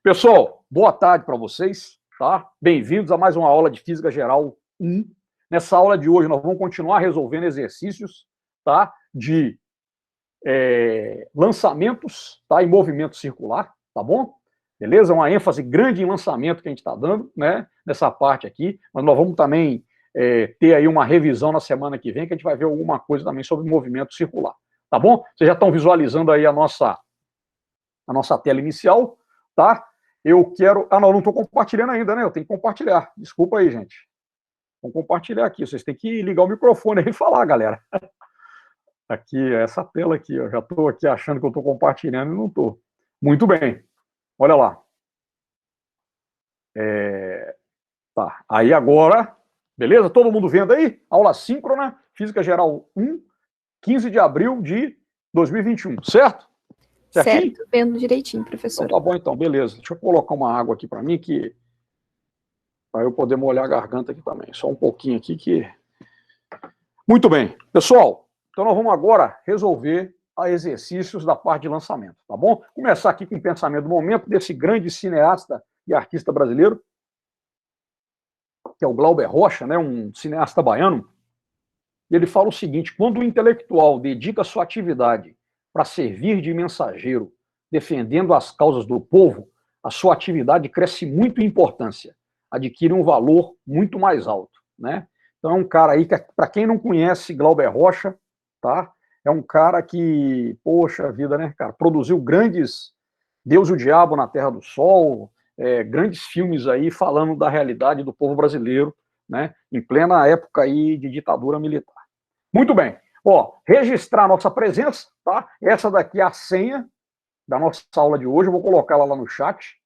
Pessoal, boa tarde para vocês, tá? Bem-vindos a mais uma aula de Física Geral 1. Nessa aula de hoje nós vamos continuar resolvendo exercícios, tá? De lançamentos, tá? E movimento circular, tá bom? Beleza? Uma ênfase grande em lançamento que a gente está dando, né? Nessa parte aqui, mas nós vamos também ter aí uma revisão na semana que vem, que a gente vai ver alguma coisa também sobre movimento circular, tá bom? Vocês já estão visualizando aí a nossa tela inicial, tá? Eu quero... Ah, não estou compartilhando ainda, né? Eu tenho que compartilhar. Desculpa aí, gente. Vamos compartilhar aqui. Vocês têm que ligar o microfone aí e falar, galera. Aqui, essa tela aqui. Eu já estou aqui achando que eu estou compartilhando e não estou. Muito bem. Olha lá. Tá. Aí agora... Beleza? Todo mundo vendo aí? Aula síncrona, Física Geral 1, 15 de abril de 2021. Certo? Certinho? Certo, vendo direitinho, professor. Então, tá bom, então, beleza. Deixa eu colocar uma água aqui para mim, para eu poder molhar a garganta aqui também. Só um pouquinho aqui que... Muito bem. Pessoal, então nós vamos agora resolver exercícios da parte de lançamento, tá bom? Começar aqui com o pensamento do momento desse grande cineasta e artista brasileiro, que é o Glauber Rocha, né, um cineasta baiano. E ele fala o seguinte: quando o intelectual dedica sua atividade para servir de mensageiro, defendendo as causas do povo, a sua atividade cresce muito em importância, adquire um valor muito mais alto, né? Então é um cara aí que, para quem não conhece Glauber Rocha, tá? É um cara que, poxa vida, né, cara, produziu grandes Deus e o Diabo na Terra do Sol, grandes filmes aí falando da realidade do povo brasileiro, né? Em plena época aí de ditadura militar. Muito bem. Ó, registrar nossa presença, tá? Essa daqui é a senha da nossa aula de hoje. Eu vou colocar ela lá no chat,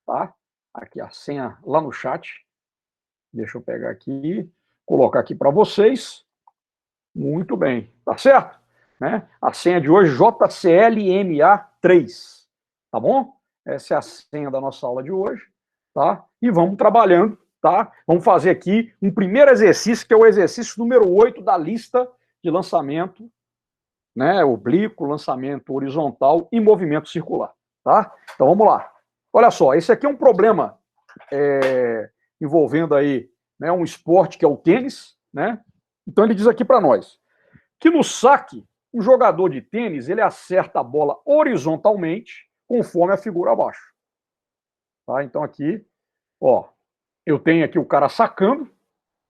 tá? Aqui a senha lá no chat. Deixa eu pegar aqui, colocar aqui para vocês. Muito bem, tá certo? Né? A senha de hoje, JCLMA3, tá bom? Essa é a senha da nossa aula de hoje, tá? E vamos trabalhando, tá? Vamos fazer aqui um primeiro exercício, que é o exercício número 8 da lista de lançamento, né? Oblíquo, lançamento horizontal e movimento circular, tá? Então vamos lá. Olha só, esse aqui é um problema envolvendo aí, né, um esporte que é o tênis, né? Então ele diz aqui para nós que no saque, o jogador de tênis, ele acerta a bola horizontalmente, conforme a figura abaixo. Tá? Então aqui, ó, eu tenho aqui o cara sacando,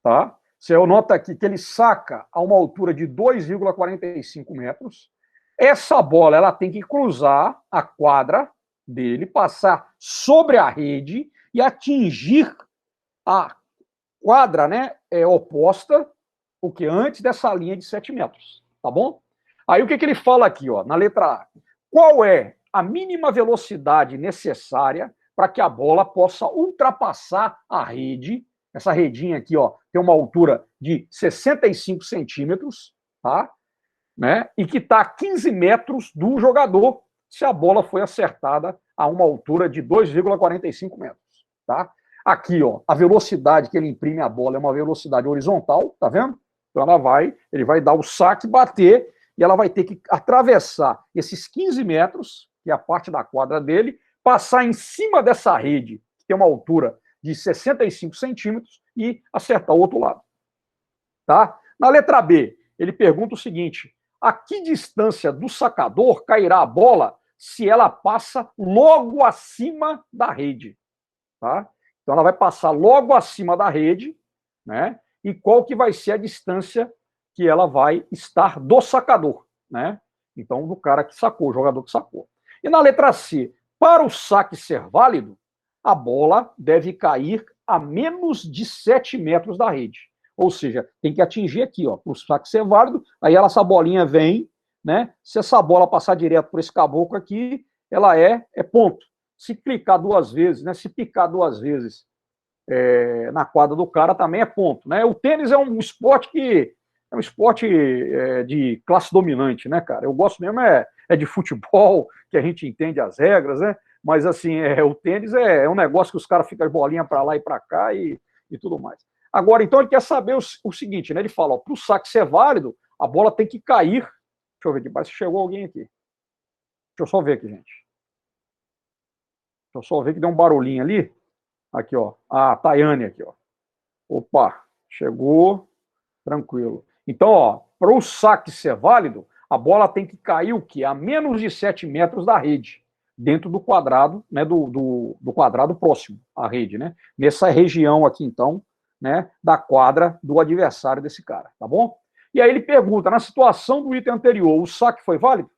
tá? Você nota aqui que ele saca a uma altura de 2,45 metros. Essa bola, ela tem que cruzar a quadra dele, passar sobre a rede e atingir a quadra, né, oposta, o que antes dessa linha de 7 metros, tá bom? Aí o que ele fala aqui, ó, na letra A? Qual é a mínima velocidade necessária para que a bola possa ultrapassar a rede? Essa redinha aqui, ó, tem uma altura de 65 centímetros, tá? Né? E que está a 15 metros do jogador, se a bola foi acertada a uma altura de 2,45 metros, tá? Aqui, ó, a velocidade que ele imprime a bola é uma velocidade horizontal, tá vendo? Então ele vai dar o saque, bater, e ela vai ter que atravessar esses 15 metros, que é a parte da quadra dele, passar em cima dessa rede, que tem uma altura de 65 centímetros, e acertar o outro lado. Tá? Na letra B, ele pergunta o seguinte: a que distância do sacador cairá a bola se ela passa logo acima da rede? Tá? Então ela vai passar logo acima da rede, né? E qual que vai ser a distância que ela vai estar do sacador, né? Então, do cara que sacou, o jogador que sacou. E na letra C, para o saque ser válido, a bola deve cair a menos de 7 metros da rede. Ou seja, tem que atingir aqui, ó, para o saque ser válido, aí essa bolinha vem, né? Se essa bola passar direto por esse caboclo aqui, ela é ponto. Se clicar 2 vezes, né? Se picar 2 vezes na quadra do cara também é ponto, né? O tênis é um esporte que é um esporte de classe dominante, né, cara? Eu gosto mesmo de futebol, que a gente entende as regras, né? Mas assim, o tênis é um negócio que os caras ficam bolinha para lá e para cá e tudo mais. Agora, então ele quer saber o seguinte, né? Ele fala, para o saque ser válido, a bola tem que cair. Deixa eu ver aqui, parece que chegou alguém aqui. Deixa eu só ver aqui, gente. eu só ver que deu um barulhinho ali. Aqui, ó. A Tayane aqui, ó. Opa, chegou. Tranquilo. Então, ó, para o saque ser válido, a bola tem que cair o quê? A menos de 7 metros da rede, dentro do quadrado, né, do quadrado próximo à rede, né? Nessa região aqui, então, né, da quadra do adversário desse cara, tá bom? E aí ele pergunta, na situação do item anterior, o saque foi válido?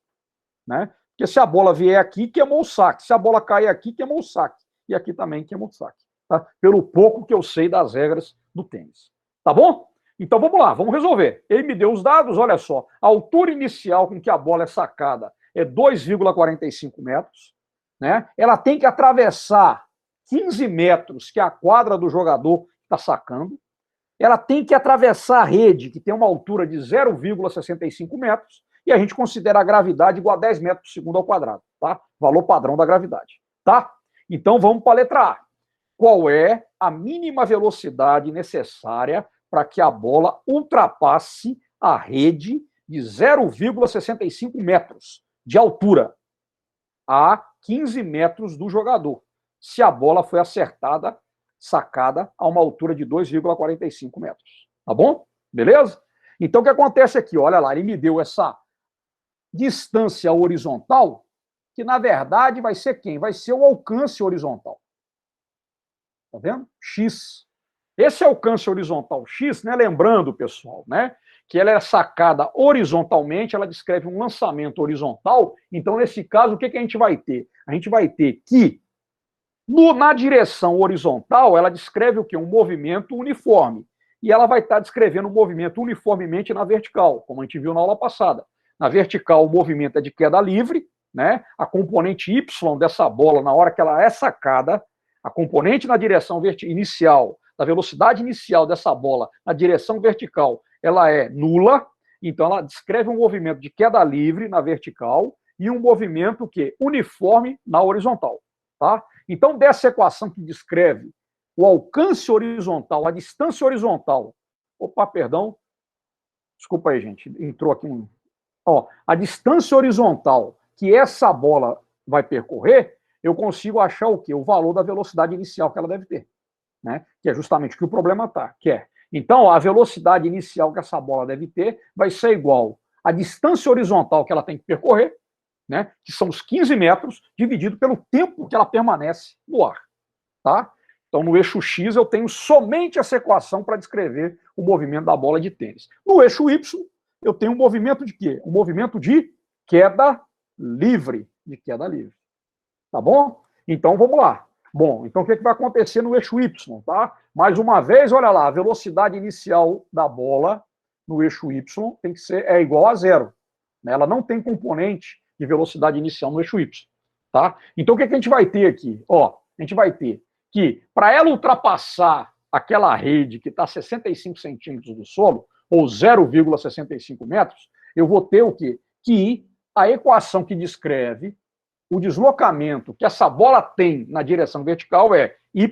Né? Porque se a bola vier aqui, queimou o saque. Se a bola cair aqui, queimou o saque. E aqui também queimou o saque. Tá? Pelo pouco que eu sei das regras do tênis. Tá bom? Então vamos lá, vamos resolver. Ele me deu os dados, olha só. A altura inicial com que a bola é sacada é 2,45 metros. Né? Ela tem que atravessar 15 metros, que é a quadra do jogador que está sacando. Ela tem que atravessar a rede, que tem uma altura de 0,65 metros, e a gente considera a gravidade igual a 10 metros por segundo ao quadrado, tá? Valor padrão da gravidade, tá? Então vamos para a letra A. Qual é a mínima velocidade necessária para que a bola ultrapasse a rede de 0,65 metros de altura a 15 metros do jogador, se a bola foi acertada, sacada a uma altura de 2,45 metros. Tá bom? Beleza? Então o que acontece aqui? Olha lá, ele me deu essa distância horizontal, que na verdade vai ser quem? Vai ser o alcance horizontal. Tá vendo? X. Esse alcance horizontal X, né? Lembrando, pessoal, né? Que ela é sacada horizontalmente, ela descreve um lançamento horizontal. Então, nesse caso, o que a gente vai ter? A gente vai ter que, na direção horizontal, ela descreve o quê? Um movimento uniforme. E ela vai estar descrevendo o movimento uniformemente na vertical, como a gente viu na aula passada. Na vertical, o movimento é de queda livre, né? A componente Y dessa bola, na hora que ela é sacada, a componente na direção inicial, da velocidade inicial dessa bola na direção vertical, ela é nula, então ela descreve um movimento de queda livre na vertical e um movimento que uniforme na horizontal, tá? Então, dessa equação que descreve o alcance horizontal, a distância horizontal, desculpa aí, gente, entrou aqui um... Ó, a distância horizontal que essa bola vai percorrer, eu consigo achar o quê? O valor da velocidade inicial que ela deve ter, né? Que é justamente o que o problema está, que é. Então, a velocidade inicial que essa bola deve ter vai ser igual à distância horizontal que ela tem que percorrer, né? Que são os 15 metros, dividido pelo tempo que ela permanece no ar, tá? Então, no eixo X, eu tenho somente essa equação para descrever o movimento da bola de tênis. No eixo Y, eu tenho um movimento de quê? Um movimento de queda livre. De queda livre. Tá bom? Então, vamos lá. Bom, então o que vai acontecer no eixo Y, tá? Mais uma vez, olha lá, a velocidade inicial da bola no eixo Y tem que ser igual a 0. Né? Ela não tem componente de velocidade inicial no eixo Y, tá? Então, o que a gente vai ter aqui? Ó, a gente vai ter que, para ela ultrapassar aquela rede que está a 65 centímetros do solo, ou 0,65 metros, eu vou ter o quê? Que a equação que descreve o deslocamento que essa bola tem na direção vertical é y,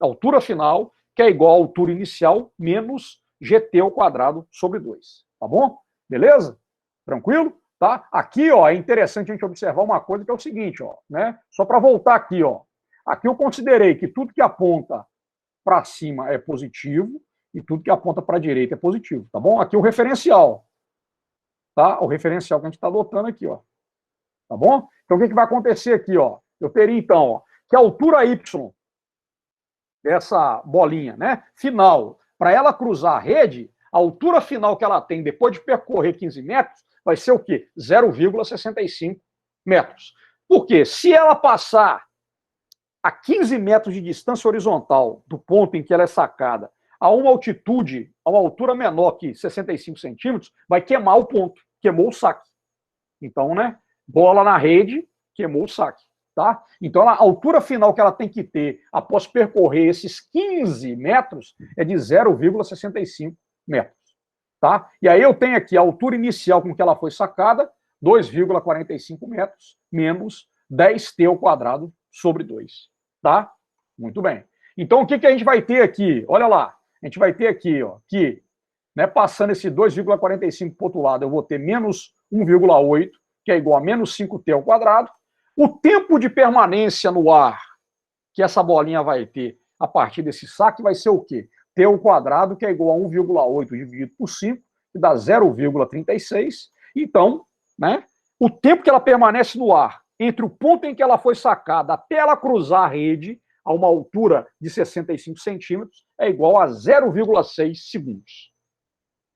altura final, que é igual à altura inicial, menos gt ao quadrado sobre 2. Tá bom? Beleza? Tranquilo? Tá? Aqui, ó, é interessante a gente observar uma coisa que é o seguinte, ó, né? Só para voltar aqui, ó. Aqui eu considerei que tudo que aponta para cima é positivo e tudo que aponta para a direita é positivo, tá bom? Aqui o referencial, tá? O referencial que a gente está adotando aqui, ó. Tá bom? Então, o que vai acontecer aqui, ó? Eu teria, então, ó, que a altura Y dessa bolinha, né, final, para ela cruzar a rede, a altura final que ela tem depois de percorrer 15 metros vai ser o quê? 0,65 metros. Por quê? Se ela passar a 15 metros de distância horizontal do ponto em que ela é sacada a uma altitude, a uma altura menor que 65 centímetros, vai queimar o ponto, queimou o saque. Então, né, bola na rede, queimou o saque, tá? Então, a altura final que ela tem que ter após percorrer esses 15 metros é de 0,65 metros, tá? E aí eu tenho aqui a altura inicial com que ela foi sacada, 2,45 metros, menos 10t ao quadrado sobre 2, tá? Muito bem. Então, o que a gente vai ter aqui? Olha lá, a gente vai ter aqui, ó, que, né, passando esse 2,45 para o outro lado, eu vou ter menos 1,8, que é igual a menos 5t ao quadrado. O tempo de permanência no ar que essa bolinha vai ter a partir desse saque vai ser o quê? T ao quadrado, que é igual a 1,8 dividido por 5, que dá 0,36. Então, né, o tempo que ela permanece no ar entre o ponto em que ela foi sacada até ela cruzar a rede, a uma altura de 65 centímetros, é igual a 0,6 segundos.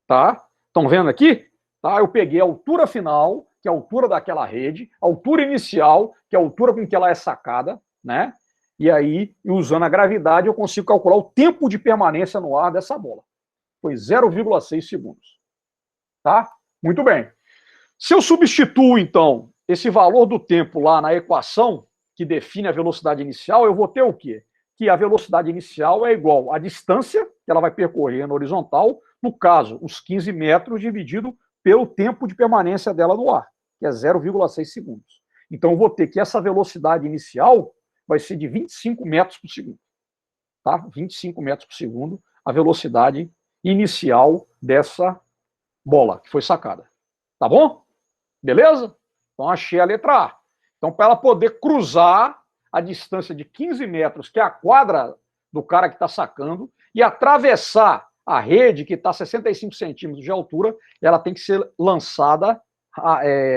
Tá? Estão vendo aqui? Tá? Eu peguei a altura final, que é a altura daquela rede, a altura inicial, que é a altura com que ela é sacada, né? E aí, usando a gravidade, eu consigo calcular o tempo de permanência no ar dessa bola. Foi 0,6 segundos. Tá? Muito bem. Se eu substituo, então, esse valor do tempo lá na equação que define a velocidade inicial, eu vou ter o quê? Que a velocidade inicial é igual à distância que ela vai percorrer na horizontal, no caso, os 15 metros dividido pelo tempo de permanência dela no ar, que é 0,6 segundos. Então, eu vou ter que essa velocidade inicial vai ser de 25 metros por segundo. Tá? 25 metros por segundo, a velocidade inicial dessa bola que foi sacada. Tá bom? Beleza? Então, achei a letra A. Então, para ela poder cruzar a distância de 15 metros, que é a quadra do cara que está sacando, e atravessar a rede, que está a 65 centímetros de altura, ela tem que ser lançada,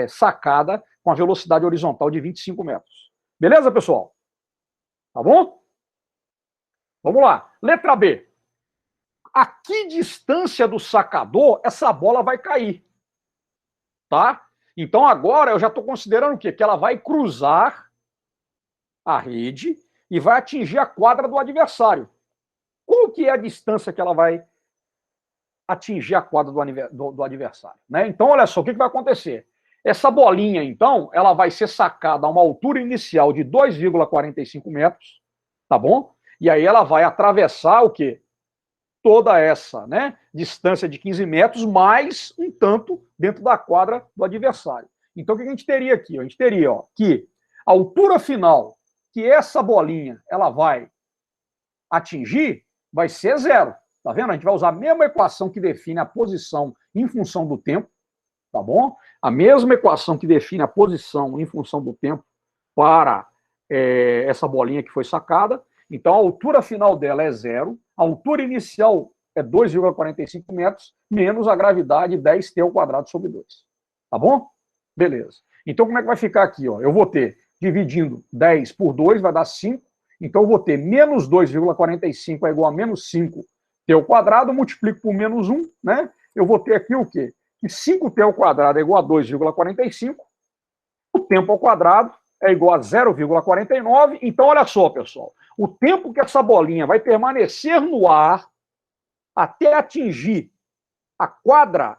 sacada, com a velocidade horizontal de 25 metros. Beleza, pessoal? Tá bom? Vamos lá. Letra B. A que distância do sacador essa bola vai cair? Tá? Então agora eu já estou considerando o quê? Que ela vai cruzar a rede e vai atingir a quadra do adversário. Qual que é a distância que ela vai atingir a quadra do adversário? Né? Então, olha só, o que vai acontecer? Essa bolinha, então, ela vai ser sacada a uma altura inicial de 2,45 metros, tá bom? E aí ela vai atravessar o quê? Toda essa, né, distância de 15 metros, mais um tanto dentro da quadra do adversário. Então, o que a gente teria aqui? A gente teria que a altura final que essa bolinha ela vai atingir vai ser zero. Tá vendo? A gente vai usar a mesma equação que define a posição em função do tempo, tá bom? A mesma equação que define a posição em função do tempo para essa bolinha que foi sacada. Então, a altura final dela é zero, a altura inicial é 2,45 metros, menos a gravidade 10t ao quadrado sobre 2. Tá bom? Beleza. Então, como é que vai ficar aqui? Eu vou ter, dividindo 10 por 2, vai dar 5. Então, eu vou ter menos 2,45 é igual a menos 5t ao quadrado, multiplico por menos 1, né? Eu vou ter aqui o quê? Que 5t ao quadrado é igual a 2,45. O tempo ao quadrado é igual a 0,49. Então, olha só, pessoal. O tempo que essa bolinha vai permanecer no ar até atingir a quadra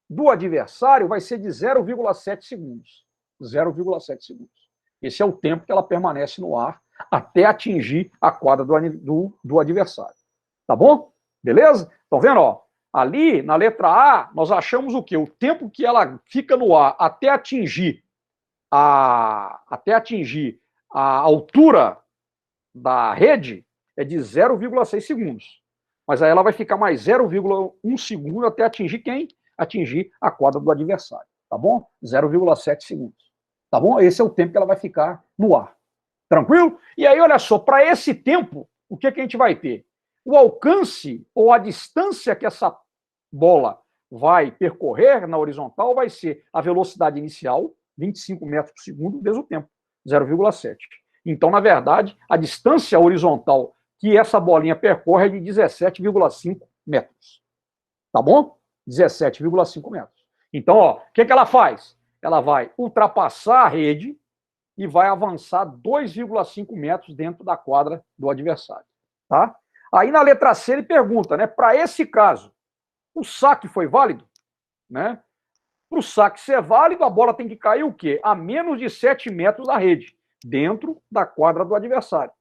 do adversário vai ser de 0,7 segundos. 0,7 segundos. Esse é o tempo que ela permanece no ar até atingir a quadra do adversário. Tá bom? Beleza? Estão vendo? Ali, na letra A, nós achamos o quê? O tempo que ela fica no ar até atingir a altura da rede é de 0,6 segundos. Mas aí ela vai ficar mais 0,1 segundo até atingir quem? Atingir a quadra do adversário. Tá bom? 0,7 segundos. Tá bom? Esse é o tempo que ela vai ficar no ar. Tranquilo? E aí, olha só, para esse tempo, o que a gente vai ter? O alcance ou a distância que essa bola vai percorrer na horizontal vai ser a velocidade inicial, 25 metros por segundo, vezes o tempo, 0,7. Então, na verdade, a distância horizontal que essa bolinha percorre é de 17,5 metros. Tá bom? 17,5 metros. Então, o que ela faz? Ela vai ultrapassar a rede e vai avançar 2,5 metros dentro da quadra do adversário. Tá? Aí, na letra C, ele pergunta, né? Para esse caso, o saque foi válido? Né? Para o saque ser válido, a bola tem que cair o quê? A menos de 7 metros da rede, dentro da quadra do adversário.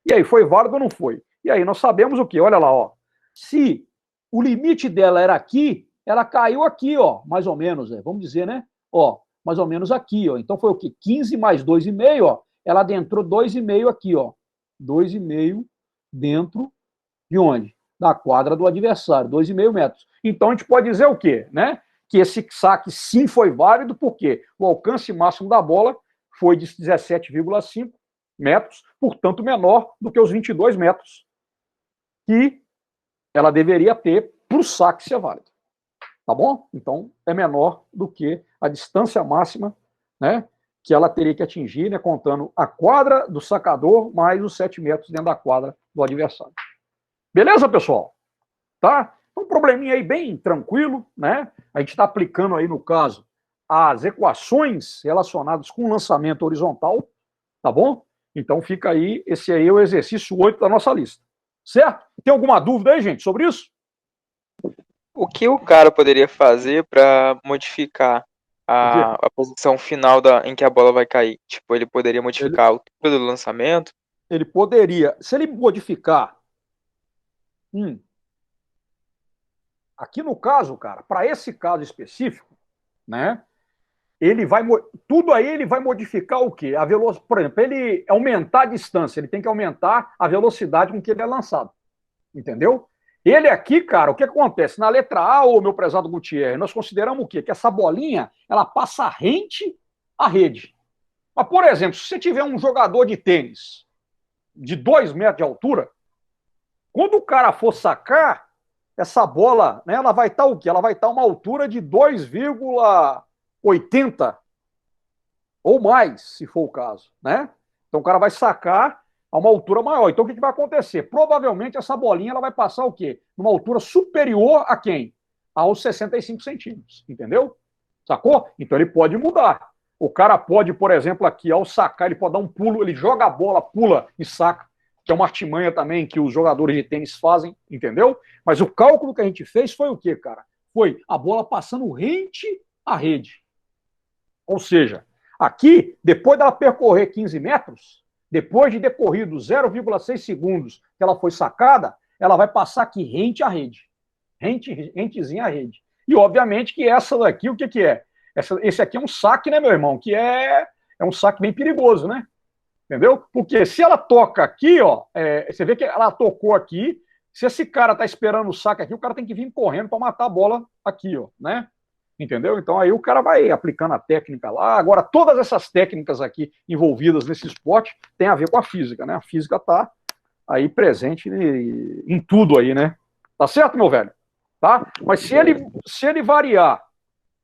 E aí, foi válido ou não foi? E aí, nós sabemos o quê? Olha lá, se o limite dela era aqui, ela caiu aqui, mais ou menos, vamos dizer, né? Mais ou menos aqui, Então, foi o quê? 15 mais 2,5, ela adentrou 2,5 aqui, 2,5 dentro de onde? Da quadra do adversário, 2,5 metros. Então, a gente pode dizer o quê? Né? Que esse saque sim foi válido, porque o alcance máximo da bola foi de 17,5 metros, portanto menor do que os 22 metros que ela deveria ter para o saque ser válido. Tá bom? Então, é menor do que a distância máxima, né, que ela teria que atingir, né, contando a quadra do sacador mais os 7 metros dentro da quadra do adversário. Beleza, pessoal? Tá? Um probleminha aí bem tranquilo, né? A gente está aplicando aí, no caso, as equações relacionadas com o lançamento horizontal, tá bom? Então fica aí, esse aí é o exercício 8 da nossa lista. Certo? Tem alguma dúvida aí, gente, sobre isso? O que o cara poderia fazer para modificar a posição final em que a bola vai cair? Tipo, ele poderia modificar a altura do lançamento? Ele poderia, se ele modificar... Aqui no caso, cara, para esse caso específico, né? Ele vai, tudo aí ele vai modificar o quê? A velocidade, por exemplo, ele aumentar a distância, ele tem que aumentar a velocidade com que ele é lançado. Entendeu? Ele aqui, cara, o que acontece? Na letra A, ô meu prezado Gutierrez, nós consideramos o quê? Que essa bolinha, ela passa rente à rede. Mas, por exemplo, se você tiver um jogador de tênis de 2 metros de altura, quando o cara for sacar, essa bola, né, ela vai estar o quê? Ela vai estar uma altura de 2,80 ou mais, se for o caso, né? Então o cara vai sacar a uma altura maior. Então o que vai acontecer? Provavelmente essa bolinha ela vai passar o quê? Numa altura superior a quem? Aos 65 centímetros, entendeu? Sacou? Então ele pode mudar. O cara pode, por exemplo, aqui, ao sacar, ele pode dar um pulo, ele joga a bola, pula e saca, que é uma artimanha também que os jogadores de tênis fazem, entendeu? Mas o cálculo que a gente fez foi o quê, cara? Foi a bola passando rente à rede. Ou seja, aqui, depois dela percorrer 15 metros, depois de decorrido 0,6 segundos que ela foi sacada, ela vai passar aqui rente à rede. Rentezinha à rede. E, obviamente, que essa daqui, o que que é? Esse aqui é um saque, né, meu irmão? Que é um saque bem perigoso, né? Entendeu? Porque se ela toca aqui, ó, você vê que ela tocou aqui, se esse cara tá esperando o saque aqui, o cara tem que vir correndo para matar a bola aqui, ó, né? Entendeu? Então aí o cara vai aplicando a técnica lá. Agora, todas essas técnicas aqui envolvidas nesse esporte tem a ver com a física, né? A física tá aí presente em tudo aí, né? Tá certo, meu velho? Tá? Mas se ele variar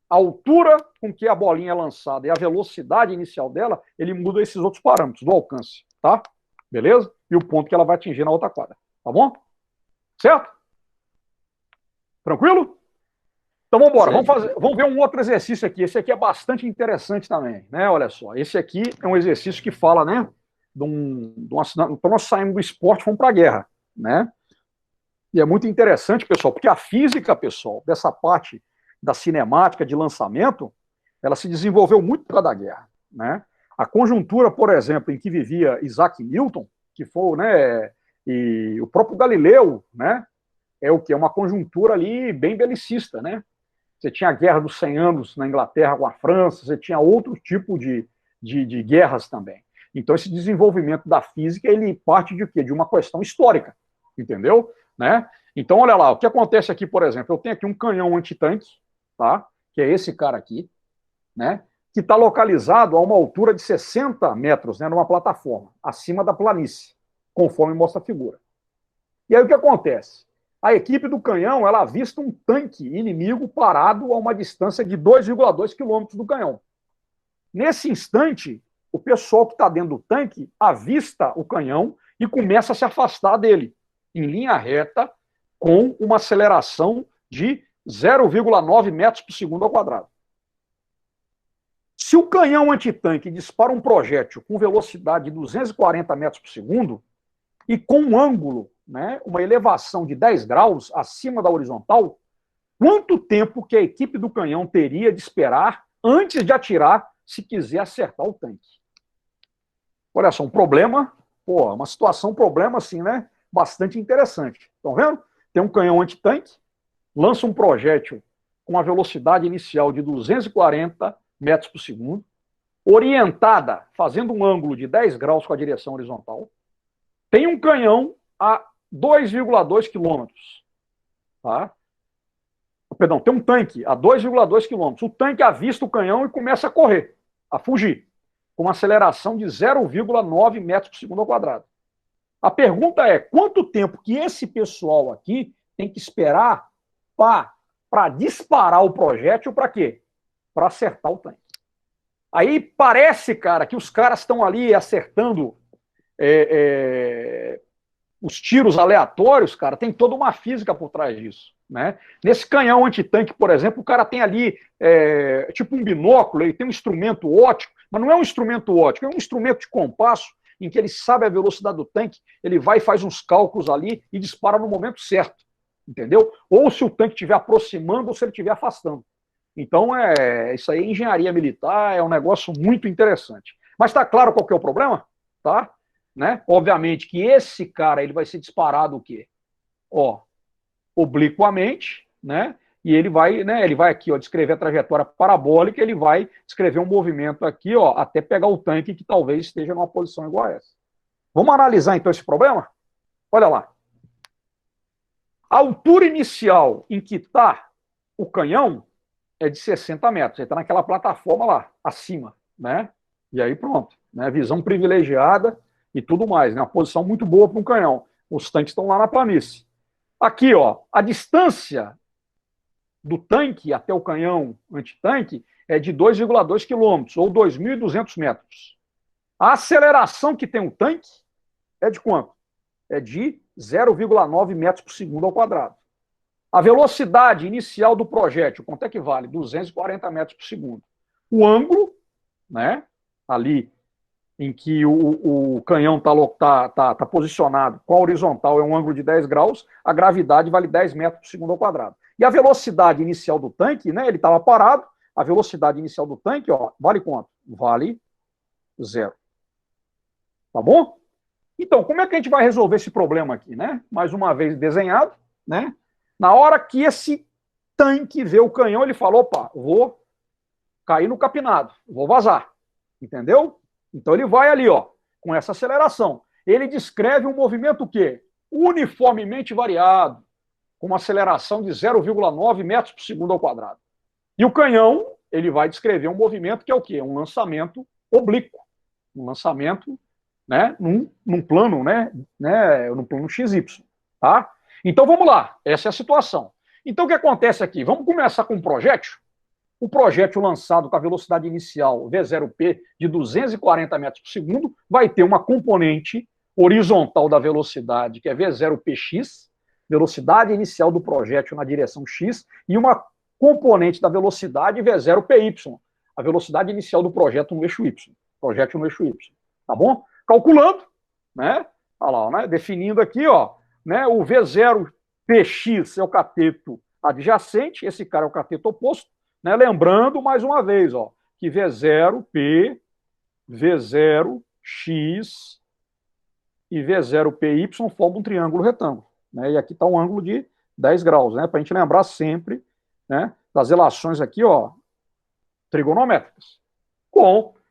a altura com que a bolinha é lançada e a velocidade inicial dela, ele muda esses outros parâmetros do alcance, tá? Beleza? E o ponto que ela vai atingir na outra quadra, tá bom? Certo? Tranquilo? Então vamos embora, vamos ver um outro exercício aqui. Esse aqui é bastante interessante também, né? Olha só, esse aqui é um exercício que fala, né? Então nós saímos do esporte e fomos para a guerra, né? E é muito interessante, pessoal, porque a física, pessoal, dessa parte da cinemática de lançamento, ela se desenvolveu muito por causa da guerra, né? A conjuntura, por exemplo, em que vivia Isaac Newton, que foi, né, e o próprio Galileu, né, é o que é uma conjuntura ali bem belicista, né? Você tinha a Guerra dos 100 Anos na Inglaterra com a França, você tinha outro tipo de guerras também. Então esse desenvolvimento da física, ele parte de quê? De uma questão histórica, entendeu? Né? Então olha lá, o que acontece aqui, por exemplo, eu tenho aqui um canhão antitanque, tá? Que é esse cara aqui, né? Que está localizado a uma altura de 60 metros, né? Numa plataforma, acima da planície, conforme mostra a figura. E aí o que acontece? A equipe do canhão, ela avista um tanque inimigo parado a uma distância de 2,2 quilômetros do canhão. Nesse instante, o pessoal que está dentro do tanque avista o canhão e começa a se afastar dele, em linha reta, com uma aceleração de 0,9 metros por segundo ao quadrado. Se o canhão antitanque dispara um projétil com velocidade de 240 metros por segundo e com um ângulo, né, uma elevação de 10 graus acima da horizontal, quanto tempo que a equipe do canhão teria de esperar antes de atirar se quiser acertar o tanque? Olha só, um problema, uma situação, um problema assim, né, bastante interessante. Estão vendo? Tem um canhão antitanque, lança um projétil com uma velocidade inicial de 240 metros por segundo, orientada, fazendo um ângulo de 10 graus com a direção horizontal. Tem um canhão a 2,2 quilômetros. Tá? Perdão, tem um tanque a 2,2 quilômetros. O tanque avista o canhão e começa a correr, a fugir. com uma aceleração de 0,9 metros por segundo ao quadrado. A pergunta é, quanto tempo que esse pessoal aqui tem que esperar para disparar o projétil para quê? Para acertar o tanque. Aí parece, cara, que os caras estão ali acertando os tiros aleatórios, cara, tem toda uma física por trás disso, né? Nesse canhão antitanque, por exemplo, o cara tem ali tipo um binóculo, ele tem um instrumento óptico, mas não é um instrumento óptico, é um instrumento de compasso em que ele sabe a velocidade do tanque, ele vai e faz uns cálculos ali e dispara no momento certo, entendeu? Ou se o tanque estiver aproximando ou se ele estiver afastando. Então, isso aí é engenharia militar, é um negócio muito interessante. Mas está claro qual que é o problema? Tá? Né? Obviamente que esse cara ele vai ser disparado o quê? Obliquamente, né? E ele vai aqui, descrever a trajetória parabólica, ele vai descrever um movimento aqui, até pegar o tanque que talvez esteja numa posição igual a essa. Vamos analisar então esse problema? Olha lá. A altura inicial em que está o canhão é de 60 metros. Ele está naquela plataforma lá, acima, né? E aí pronto, né? Visão privilegiada e tudo mais, né? Uma posição muito boa para um canhão. Os tanques estão lá na planície. Aqui, a distância do tanque até o canhão antitanque é de 2,2 quilômetros, ou 2.200 metros. A aceleração que tem o tanque é de quanto? É de 0,9 metros por segundo ao quadrado. A velocidade inicial do projétil, quanto é que vale? 240 metros por segundo. O ângulo, né, ali em que o canhão está posicionado com a horizontal é um ângulo de 10 graus, a gravidade vale 10 metros por segundo ao quadrado. E a velocidade inicial do tanque, né, ele estava parado, a velocidade inicial do tanque, vale quanto? Vale 0. Tá bom? Então, como é que a gente vai resolver esse problema aqui, né? Mais uma vez desenhado, né? Na hora que esse tanque vê o canhão, ele fala, opa, vou cair no capinado, vou vazar, entendeu? Então ele vai ali, com essa aceleração. Ele descreve um movimento o quê? Uniformemente variado, com uma aceleração de 0,9 metros por segundo ao quadrado. E o canhão, ele vai descrever um movimento que é o quê? Um lançamento oblíquo, um lançamento, né, num plano, num plano XY, tá? Então vamos lá, essa é a situação. Então o que acontece aqui? Vamos começar com um projétil. O projétil lançado com a velocidade inicial V0P de 240 metros por segundo vai ter uma componente horizontal da velocidade, que é V0PX, velocidade inicial do projétil na direção X, e uma componente da velocidade V0PY, a velocidade inicial do projétil no eixo Y. Projétil no eixo Y. Tá bom? Calculando, né? Olha lá, né? Definindo aqui, né? O V0PX é o cateto adjacente, esse cara é o cateto oposto, né? Lembrando, mais uma vez, que V0P, V0X e V0PY formam um triângulo retângulo, né? E aqui está um ângulo de 10 graus, né? Para a gente lembrar sempre, né, das relações aqui, trigonométricas.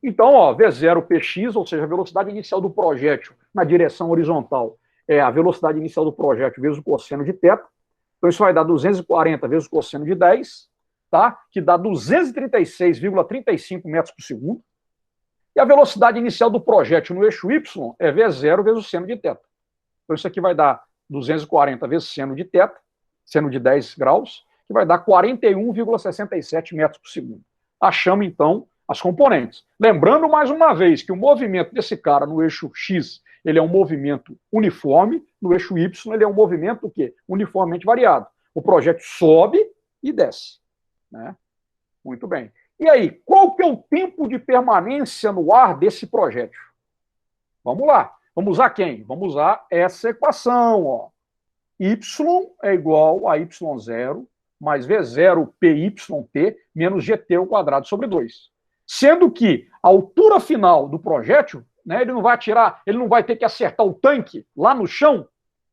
Então, V0PX, ou seja, a velocidade inicial do projétil na direção horizontal é a velocidade inicial do projétil vezes o cosseno de θ. Então, isso vai dar 240 vezes o cosseno de 10, tá? Que dá 236,35 metros por segundo. E a velocidade inicial do projétil no eixo Y é V0 vezes o seno de θ. Então, isso aqui vai dar 240 vezes seno de θ, seno de 10 graus, que vai dar 41,67 metros por segundo. Achamos, então, as componentes. Lembrando, mais uma vez, que o movimento desse cara no eixo X, ele é um movimento uniforme, no eixo Y, ele é um movimento o quê? Uniformemente variado. O projétil sobe e desce, né? Muito bem. E aí, qual que é o tempo de permanência no ar desse projétil? Vamos lá. Vamos usar quem? Vamos usar essa equação, Y é igual a Y0 mais V0PYT menos GT ao quadrado sobre 2. Sendo que a altura final do projétil, né, ele não vai atirar, ele não vai ter que acertar o tanque lá no chão,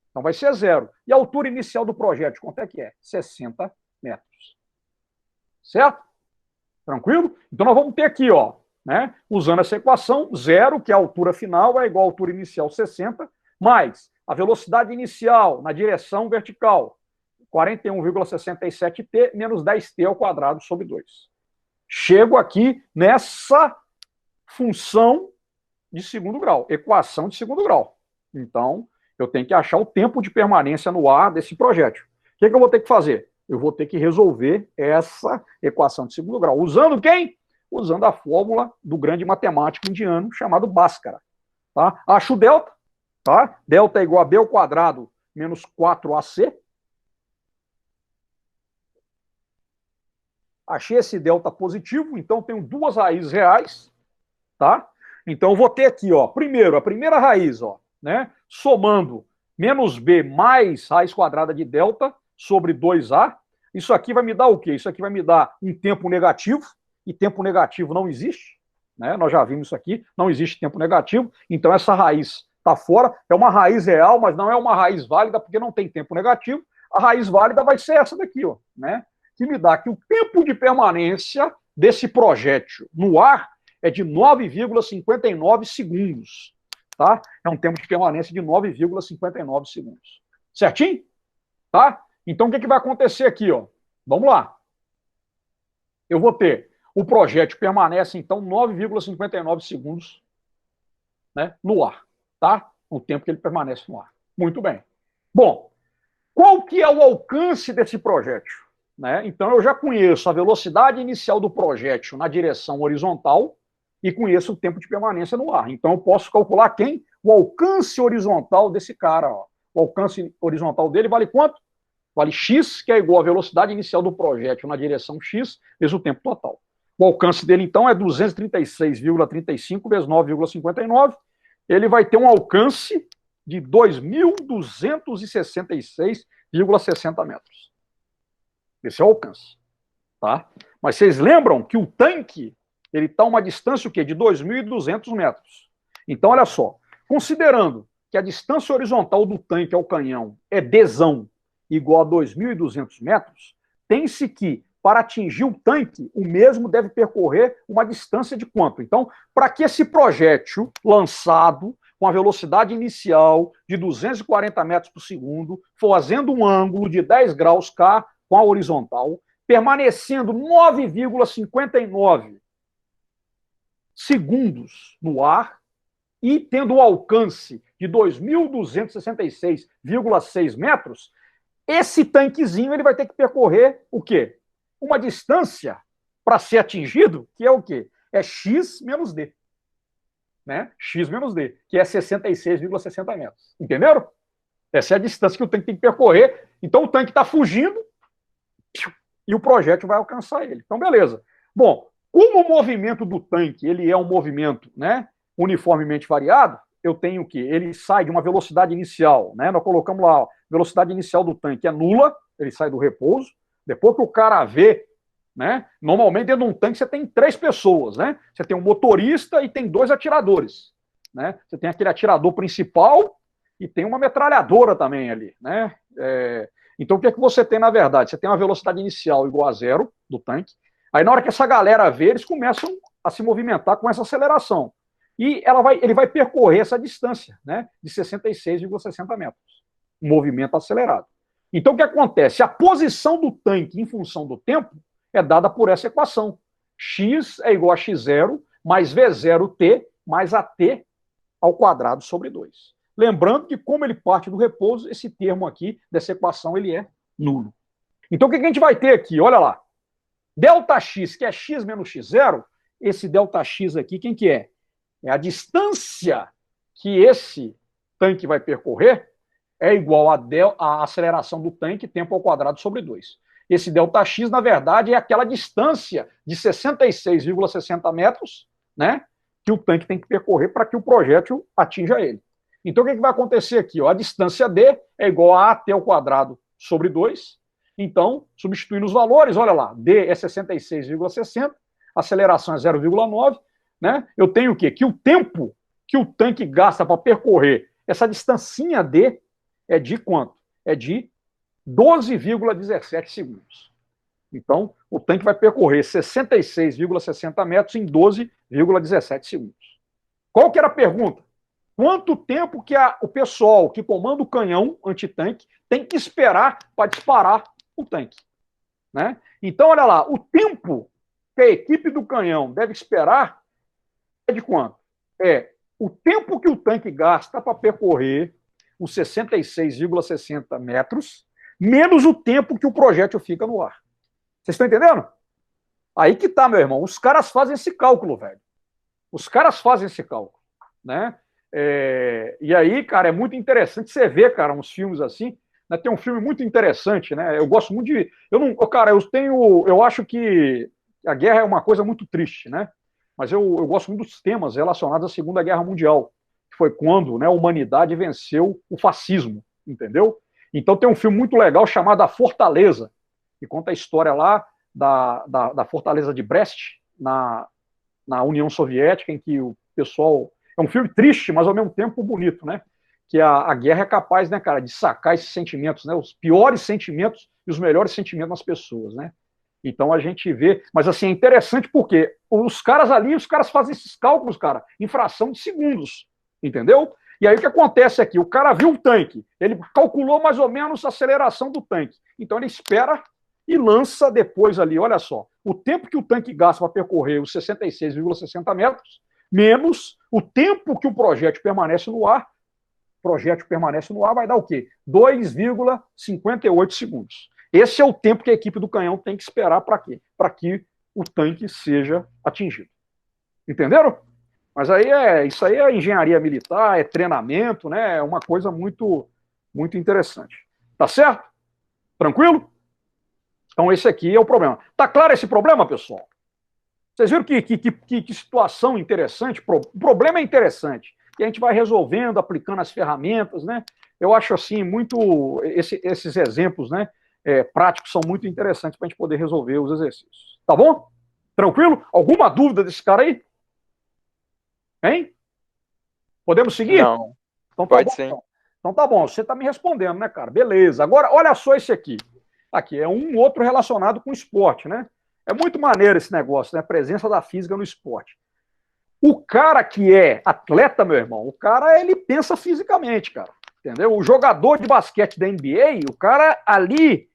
então vai ser 0. E a altura inicial do projétil, quanto é que é? 60 metros. Certo? Tranquilo? Então nós vamos ter aqui, né, usando essa equação, 0, que é a altura final, é igual à altura inicial 60, mais a velocidade inicial na direção vertical, 41,67t menos 10t ao quadrado sobre 2. Chego aqui nessa função de segundo grau, equação de segundo grau. Então, eu tenho que achar o tempo de permanência no ar desse projétil. O que eu vou ter que fazer? Eu vou ter que resolver essa equação de segundo grau. Usando quem? Usando a fórmula do grande matemático indiano chamado Bhaskara. Tá? Acho o delta. Tá? Delta é igual a B ao quadrado menos 4AC. Achei esse delta positivo, então tenho duas raízes reais. Tá? Então eu vou ter aqui, ó, primeiro, a primeira raiz, ó, né, somando menos B mais raiz quadrada de delta sobre 2A. Isso aqui vai me dar o quê? Isso aqui vai me dar um tempo negativo, e tempo negativo não existe, né? Nós já vimos isso aqui, não existe tempo negativo, então essa raiz está fora, é uma raiz real, mas não é uma raiz válida, porque não tem tempo negativo. A raiz válida vai ser essa daqui, ó, né? Que me dá que o tempo de permanência desse projétil no ar é de 9,59 segundos. Tá? É um tempo de permanência de 9,59 segundos. Certinho? Tá? Então, o que vai acontecer aqui? Ó? Vamos lá. Eu vou ter o projétil permanece, então, 9,59 segundos, né, no ar. Tá? O tempo que ele permanece no ar. Muito bem. Bom, qual que é o alcance desse projétil? Né? Então, eu já conheço a velocidade inicial do projétil na direção horizontal e conheço o tempo de permanência no ar. Então, eu posso calcular quem? O alcance horizontal desse cara. Ó. O alcance horizontal dele vale quanto? Vale x, que é igual à velocidade inicial do projétil na direção x, vezes o tempo total. O alcance dele, então, é 236,35 vezes 9,59. Ele vai ter um alcance de 2.266,60 metros. Esse é o alcance. Tá? Mas vocês lembram que o tanque ele está a uma distância o quê? De 2.200 metros. Então, olha só, considerando que a distância horizontal do tanque ao canhão é Dzão igual a 2.200 metros, tem-se que, para atingir o tanque, o mesmo deve percorrer uma distância de quanto? Então, para que esse projétil lançado com a velocidade inicial de 240 metros por segundo, fazendo um ângulo de 10 graus K com a horizontal, permanecendo 9,59 segundos no ar e tendo um alcance de 2.266,6 metros, esse tanquezinho ele vai ter que percorrer o quê? Uma distância para ser atingido, que é o quê? É x menos d. Né? X menos d, que é 66,60 metros. Entenderam? Essa é a distância que o tanque tem que percorrer. Então o tanque está fugindo e o projétil vai alcançar ele. Então, beleza. Bom, como o movimento do tanque ele é um movimento, né, uniformemente variado, eu tenho o quê? Ele sai de uma velocidade inicial, né? Nós colocamos lá, ó, velocidade inicial do tanque é nula, ele sai do repouso. Depois que o cara vê, né? Normalmente dentro de um tanque você tem 3 pessoas, né? Você tem um motorista e tem 2 atiradores, né? Você tem aquele atirador principal e tem uma metralhadora também ali, né? Então o que é que você tem na verdade? Você tem uma velocidade inicial igual a 0 do tanque. Aí na hora que essa galera vê, eles começam a se movimentar com essa aceleração. E ele vai percorrer essa distância, né, de 66,60 metros. Um movimento acelerado. Então o que acontece? A posição do tanque em função do tempo é dada por essa equação. X é igual a x0 mais v0t mais at ao quadrado sobre 2. Lembrando que como ele parte do repouso, esse termo aqui dessa equação ele é nulo. Então o que a gente vai ter aqui? Olha lá. Δx, que é x menos x0, esse Δx aqui, quem que é? É a distância que esse tanque vai percorrer é igual a aceleração do tanque, tempo ao quadrado sobre 2. Esse Δx, na verdade, é aquela distância de 66,60 metros, né, que o tanque tem que percorrer para que o projétil atinja ele. Então, o que vai acontecer aqui? Ó? A distância d é igual a at ao quadrado sobre 2. Então, substituindo os valores, olha lá, d é 66,60, aceleração é 0,9, né? Eu tenho o quê? Que o tempo que o tanque gasta para percorrer essa distancinha d é de quanto? É de 12,17 segundos. Então, o tanque vai percorrer 66,60 metros em 12,17 segundos. Qual que era a pergunta? Quanto tempo que o pessoal que comanda o canhão antitanque tem que esperar para disparar o tanque? Né? Então, olha lá, o tempo que a equipe do canhão deve esperar é de quanto? É o tempo que o tanque gasta para percorrer os 66,60 metros, menos o tempo que o projétil fica no ar. Vocês estão entendendo? Aí que tá, meu irmão. Os caras fazem esse cálculo, velho. Os caras fazem esse cálculo, né? E aí, cara, é muito interessante você ver, cara, uns filmes assim. Né? Tem um filme muito interessante, né? Eu gosto muito de. Eu acho que a guerra é uma coisa muito triste, né? Mas eu gosto muito dos temas relacionados à Segunda Guerra Mundial, que foi quando, né, a humanidade venceu o fascismo, entendeu? Então tem um filme muito legal chamado A Fortaleza, que conta a história lá da Fortaleza de Brest, na União Soviética, em que o pessoal... É um filme triste, mas ao mesmo tempo bonito, né? Que a guerra é capaz, né, cara, de sacar esses sentimentos, né? Os piores sentimentos e os melhores sentimentos nas pessoas, né? Então a gente vê... Mas, assim, é interessante porque os caras fazem esses cálculos, cara, em fração de segundos, entendeu? E aí o que acontece aqui? O cara viu o tanque, ele calculou mais ou menos a aceleração do tanque. Então ele espera e lança depois ali, olha só, o tempo que o tanque gasta para percorrer os 66,60 metros, menos o tempo que o projétil permanece no ar, vai dar o quê? 2,58 segundos. Esse é o tempo que a equipe do canhão tem que esperar para quê? Para que o tanque seja atingido. Entenderam? Mas aí isso aí é engenharia militar, é treinamento, né? É uma coisa muito, muito interessante. Tá certo? Tranquilo? Então esse aqui é o problema. Tá claro esse problema, pessoal? Vocês viram que situação interessante? O problema é interessante. E a gente vai resolvendo, aplicando as ferramentas, né? Eu acho assim, muito. Esses exemplos, né? Práticos são muito interessantes para a gente poder resolver os exercícios. Tá bom? Tranquilo? Alguma dúvida desse cara aí? Hein? Podemos seguir? Não. Então tá Pode bom. sim. Então tá bom, você tá me respondendo, né, cara? Beleza. Agora, olha só esse aqui. Aqui é um outro relacionado com esporte, né? É muito maneiro esse negócio, né? A presença da física no esporte. O cara que é atleta, meu irmão, o cara, ele pensa fisicamente, cara. Entendeu? O jogador de basquete da NBA, o cara ali,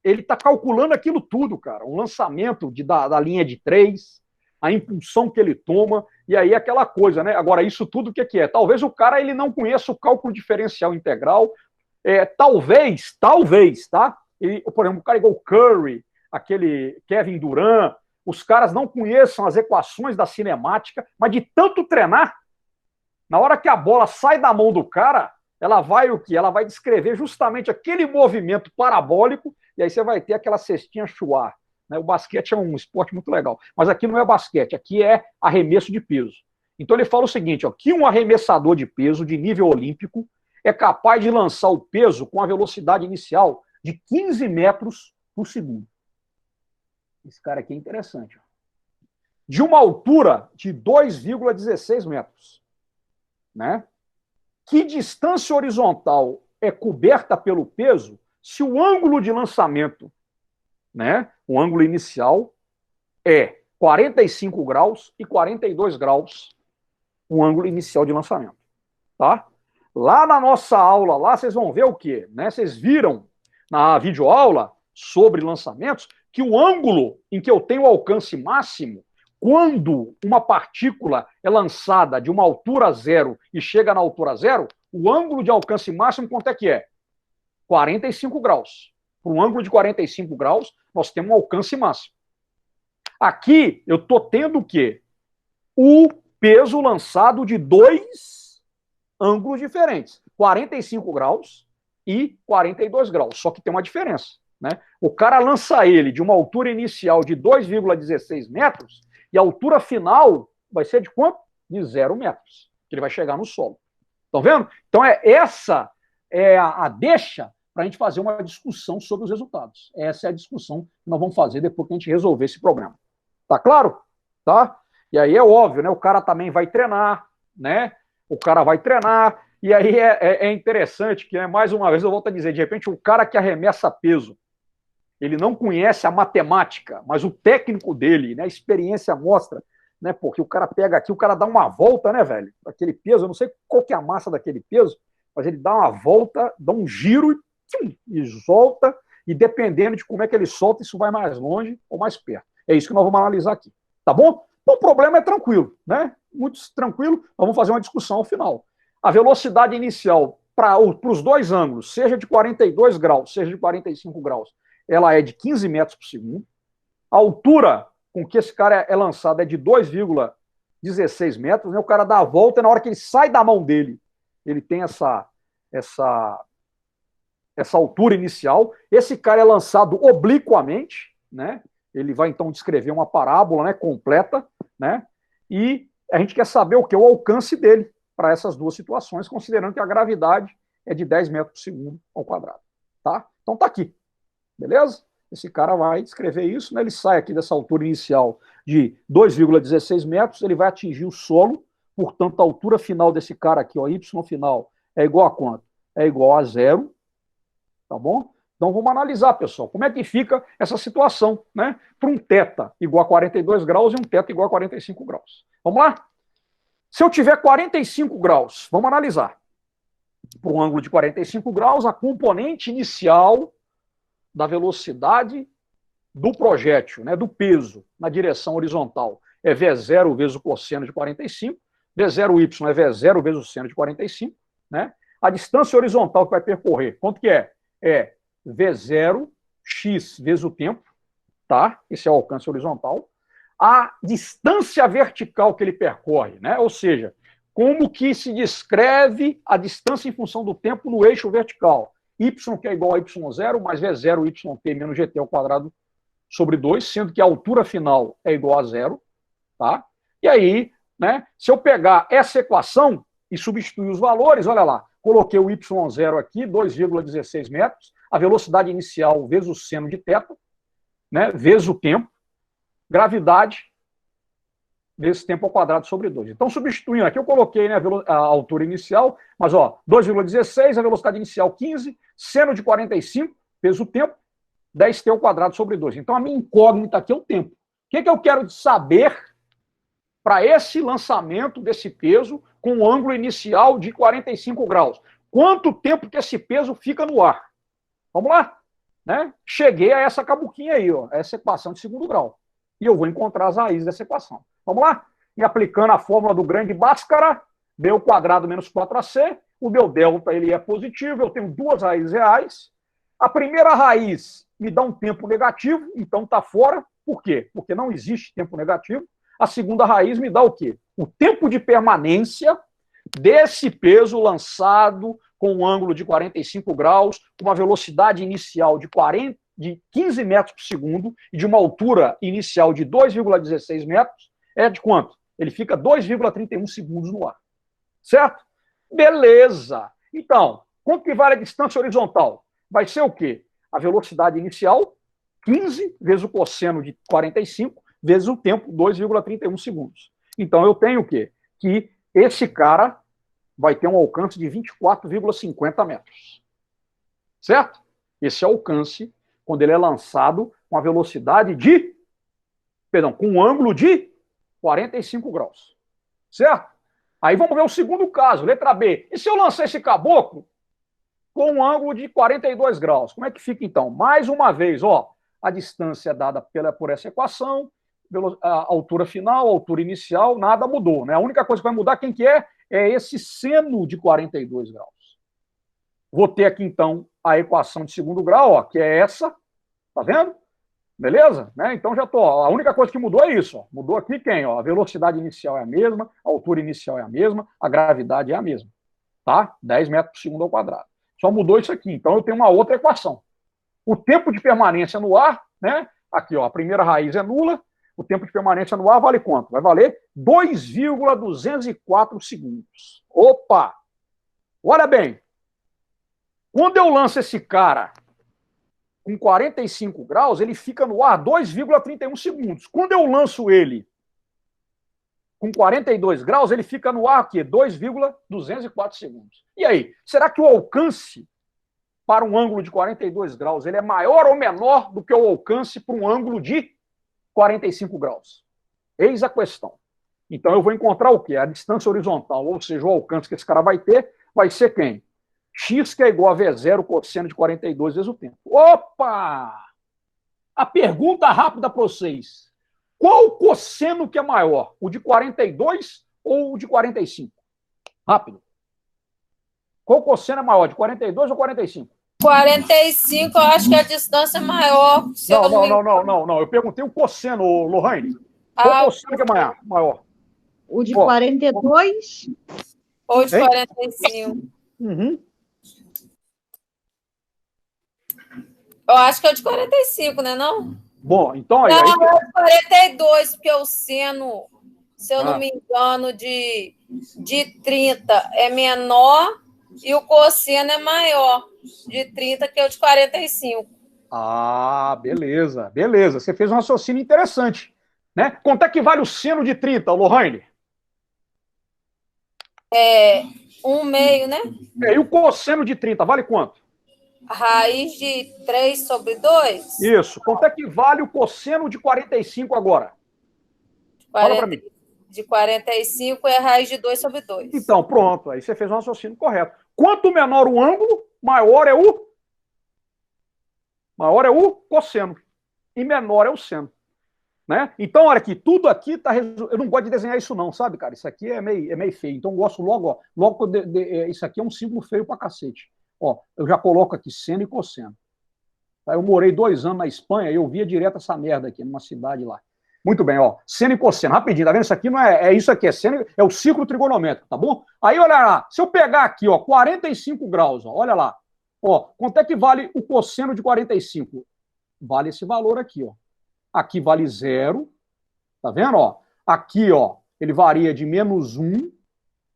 ele tá calculando aquilo tudo, cara. Um lançamento da linha de 3, a impulsão que ele toma, e aí aquela coisa, né? Agora, isso tudo o que é? Talvez o cara ele não conheça o cálculo diferencial integral, talvez, tá? Por exemplo, o cara igual o Curry, aquele Kevin Durant, os caras não conheçam as equações da cinemática, mas de tanto treinar, na hora que a bola sai da mão do cara, ela vai o quê? Ela vai descrever justamente aquele movimento parabólico, e aí você vai ter aquela cestinha chuar. Né? O basquete é um esporte muito legal, mas aqui não é basquete, aqui é arremesso de peso. Então ele fala o seguinte, ó, que um arremessador de peso de nível olímpico é capaz de lançar o peso com a velocidade inicial de 15 metros por segundo. Esse cara aqui é interessante. Ó. De uma altura de 2,16 metros. Né? Que distância horizontal é coberta pelo peso se o ângulo de lançamento, né, o ângulo inicial, é 45 graus e 42 graus o ângulo inicial de lançamento. Tá? Lá na nossa aula, lá vocês vão ver o quê? Né? Vocês viram na videoaula sobre lançamentos que o ângulo em que eu tenho o alcance máximo, quando uma partícula é lançada de uma altura zero e chega na altura zero, o ângulo de alcance máximo quanto é que é? 45 graus. Para um ângulo de 45 graus, nós temos um alcance máximo. Aqui, eu estou tendo o quê? O peso lançado de dois ângulos diferentes. 45 graus e 42 graus. Só que tem uma diferença. Né? O cara lança ele de uma altura inicial de 2,16 metros e a altura final vai ser de quanto? De 0 metros. Que ele vai chegar no solo. Estão vendo? Então, essa é a deixa para a gente fazer uma discussão sobre os resultados. Essa é a discussão que nós vamos fazer depois que a gente resolver esse problema. Tá claro? Tá? E aí é óbvio, né? O cara também vai treinar, né? O cara vai treinar, e aí é interessante que, né, mais uma vez, eu volto a dizer, de repente, o cara que arremessa peso, ele não conhece a matemática, mas o técnico dele, né, a experiência mostra, né, porque o cara pega aqui, o cara dá uma volta, né, velho, aquele peso, eu não sei qual que é a massa daquele peso, mas ele dá uma volta, dá um giro e solta, e dependendo de como é que ele solta, isso vai mais longe ou mais perto. É isso que nós vamos analisar aqui, tá bom? O problema é tranquilo, né? Muito tranquilo. Vamos fazer uma discussão ao final. A velocidade inicial para os dois ângulos, seja de 42 graus, seja de 45 graus, ela é de 15 metros por segundo. A altura com que esse cara é lançado é de 2,16 metros. Né? O cara dá a volta e na hora que ele sai da mão dele, ele tem essa altura inicial. Esse cara é lançado obliquamente, né? Ele vai então descrever uma parábola, né, completa, né? E a gente quer saber o que? O alcance dele para essas duas situações, considerando que a gravidade é de 10 metros por segundo ao quadrado, tá? Então tá aqui, beleza? Esse cara vai descrever isso, né? Ele sai aqui dessa altura inicial de 2,16 metros, ele vai atingir o solo, portanto a altura final desse cara aqui, ó, y final, é igual a quanto? É igual a 0, tá bom? Então vamos analisar, pessoal, como é que fica essa situação, né? Para um θ igual a 42 graus e um θ igual a 45 graus. Vamos lá? Se eu tiver 45 graus, vamos analisar. Para um ângulo de 45 graus, a componente inicial da velocidade do projétil, né, do peso, na direção horizontal, é V0 vezes o cosseno de 45, V0y é V0 vezes o seno de 45, né? A distância horizontal que vai percorrer, quanto que é? É V0, x vezes o tempo, tá? Esse é o alcance horizontal. A distância vertical que ele percorre, né? Ou seja, como que se descreve a distância em função do tempo no eixo vertical. Y, que é igual a y0, mais V0, yt menos gt ao quadrado sobre 2, sendo que a altura final é igual a 0, tá? E aí, né, se eu pegar essa equação e substituir os valores, olha lá, coloquei o y0 aqui, 2,16 metros, a velocidade inicial vezes o seno de θ, né, vezes o tempo, gravidade vezes tempo ao quadrado sobre 2. Então, substituindo aqui, eu coloquei, né, a altura inicial, mas, ó, 2,16, a velocidade inicial 15, seno de 45, vezes o tempo, 10t ao quadrado sobre 2. Então, a minha incógnita aqui é o tempo. O que eu quero saber para esse lançamento desse peso com um ângulo inicial de 45 graus? Quanto tempo que esse peso fica no ar? Vamos lá? Né? Cheguei a essa cabuquinha aí, ó, essa equação de segundo grau. E eu vou encontrar as raízes dessa equação. Vamos lá? E aplicando a fórmula do grande Bhaskara, b ao quadrado menos 4ac, o meu delta ele é positivo, eu tenho duas raízes reais. A primeira raiz me dá um tempo negativo, então está fora. Por quê? Porque não existe tempo negativo. A segunda raiz me dá o quê? O tempo de permanência desse peso lançado com um ângulo de 45 graus, com uma velocidade inicial de 15 metros por segundo e de uma altura inicial de 2,16 metros, é de quanto? Ele fica 2,31 segundos no ar. Certo? Beleza. Então, quanto que vale a distância horizontal? Vai ser o quê? A velocidade inicial, 15 vezes o cosseno de 45, vezes o tempo, 2,31 segundos. Então, eu tenho o quê? Que esse cara vai ter um alcance de 24,50 metros. Certo? Esse é o alcance quando ele é lançado com a velocidade de... Perdão, com um ângulo de 45 graus. Certo? Aí vamos ver o segundo caso, letra B. E se eu lançar esse caboclo com um ângulo de 42 graus? Como é que fica então? Mais uma vez, ó, a distância dada por essa equação, a altura final, a altura inicial, nada mudou, né? A única coisa que vai mudar, quem que é? É esse seno de 42 graus. Vou ter aqui, então, a equação de segundo grau, ó, que é essa, tá vendo? Beleza? Né? Então já tô, ó, a única coisa que mudou é isso, ó. Mudou aqui quem? Ó, a velocidade inicial é a mesma, a altura inicial é a mesma, a gravidade é a mesma, tá? 10 metros por segundo ao quadrado. Só mudou isso aqui, então eu tenho uma outra equação. O tempo de permanência no ar, né? Aqui, ó, a primeira raiz é nula, o tempo de permanência no ar vale quanto? Vai valer 2,204 segundos. Opa! Olha bem, quando eu lanço esse cara com 45 graus, ele fica no ar 2,31 segundos. Quando eu lanço ele com 42 graus, ele fica no ar aqui, 2,204 segundos. E aí, será que o alcance para um ângulo de 42 graus ele é maior ou menor do que o alcance para um ângulo de 45 graus? Eis a questão. Então eu vou encontrar o quê? A distância horizontal, ou seja, o alcance que esse cara vai ter, vai ser quem? X, que é igual a V0 cosseno de 42 vezes o tempo. Opa! A pergunta rápida para vocês. Qual cosseno que é maior? O de 42 ou o de 45? Rápido. Qual cosseno é maior, de 42 ou 45? 45, eu acho que a distância é maior. Não. Eu perguntei o cosseno, Lohane. Qual cosseno que é maior? O de 42? Ou de 45? Uhum. Eu acho que é o de 45, né, não? Bom, então... Não, é o de 42, porque o seno, se eu não me engano, de 30 é menor e o cosseno é maior, de 30, que é o de 45. Ah, beleza. Você fez um raciocínio interessante. Né? Quanto é que vale o seno de 30, Lohane? É 1/2, né? E o cosseno de 30, vale quanto? Raiz de 3/2? Isso. Quanto é que vale o cosseno de 45 agora? Fala para mim. De 45 é raiz de 2/2. Então, pronto. Aí você fez um raciocínio correto. Quanto menor o ângulo, maior é o cosseno. E menor é o seno. Né? Então, olha aqui, tudo aqui está... Eu não gosto de desenhar isso não, sabe, cara? Isso aqui é meio feio. Então, eu gosto logo isso aqui é um símbolo feio pra cacete. Ó, eu já coloco aqui seno e cosseno. Eu morei 2 anos na Espanha e eu via direto essa merda aqui, numa cidade lá. Muito bem, ó, seno e cosseno, rapidinho, tá vendo? Isso aqui não é isso aqui, é seno, é o ciclo trigonométrico, tá bom? Aí, olha lá, se eu pegar aqui, ó, 45 graus, ó, olha lá, ó, quanto é que vale o cosseno de 45? Vale esse valor aqui, ó. Aqui vale 0, tá vendo, ó? Aqui, ó, ele varia de -1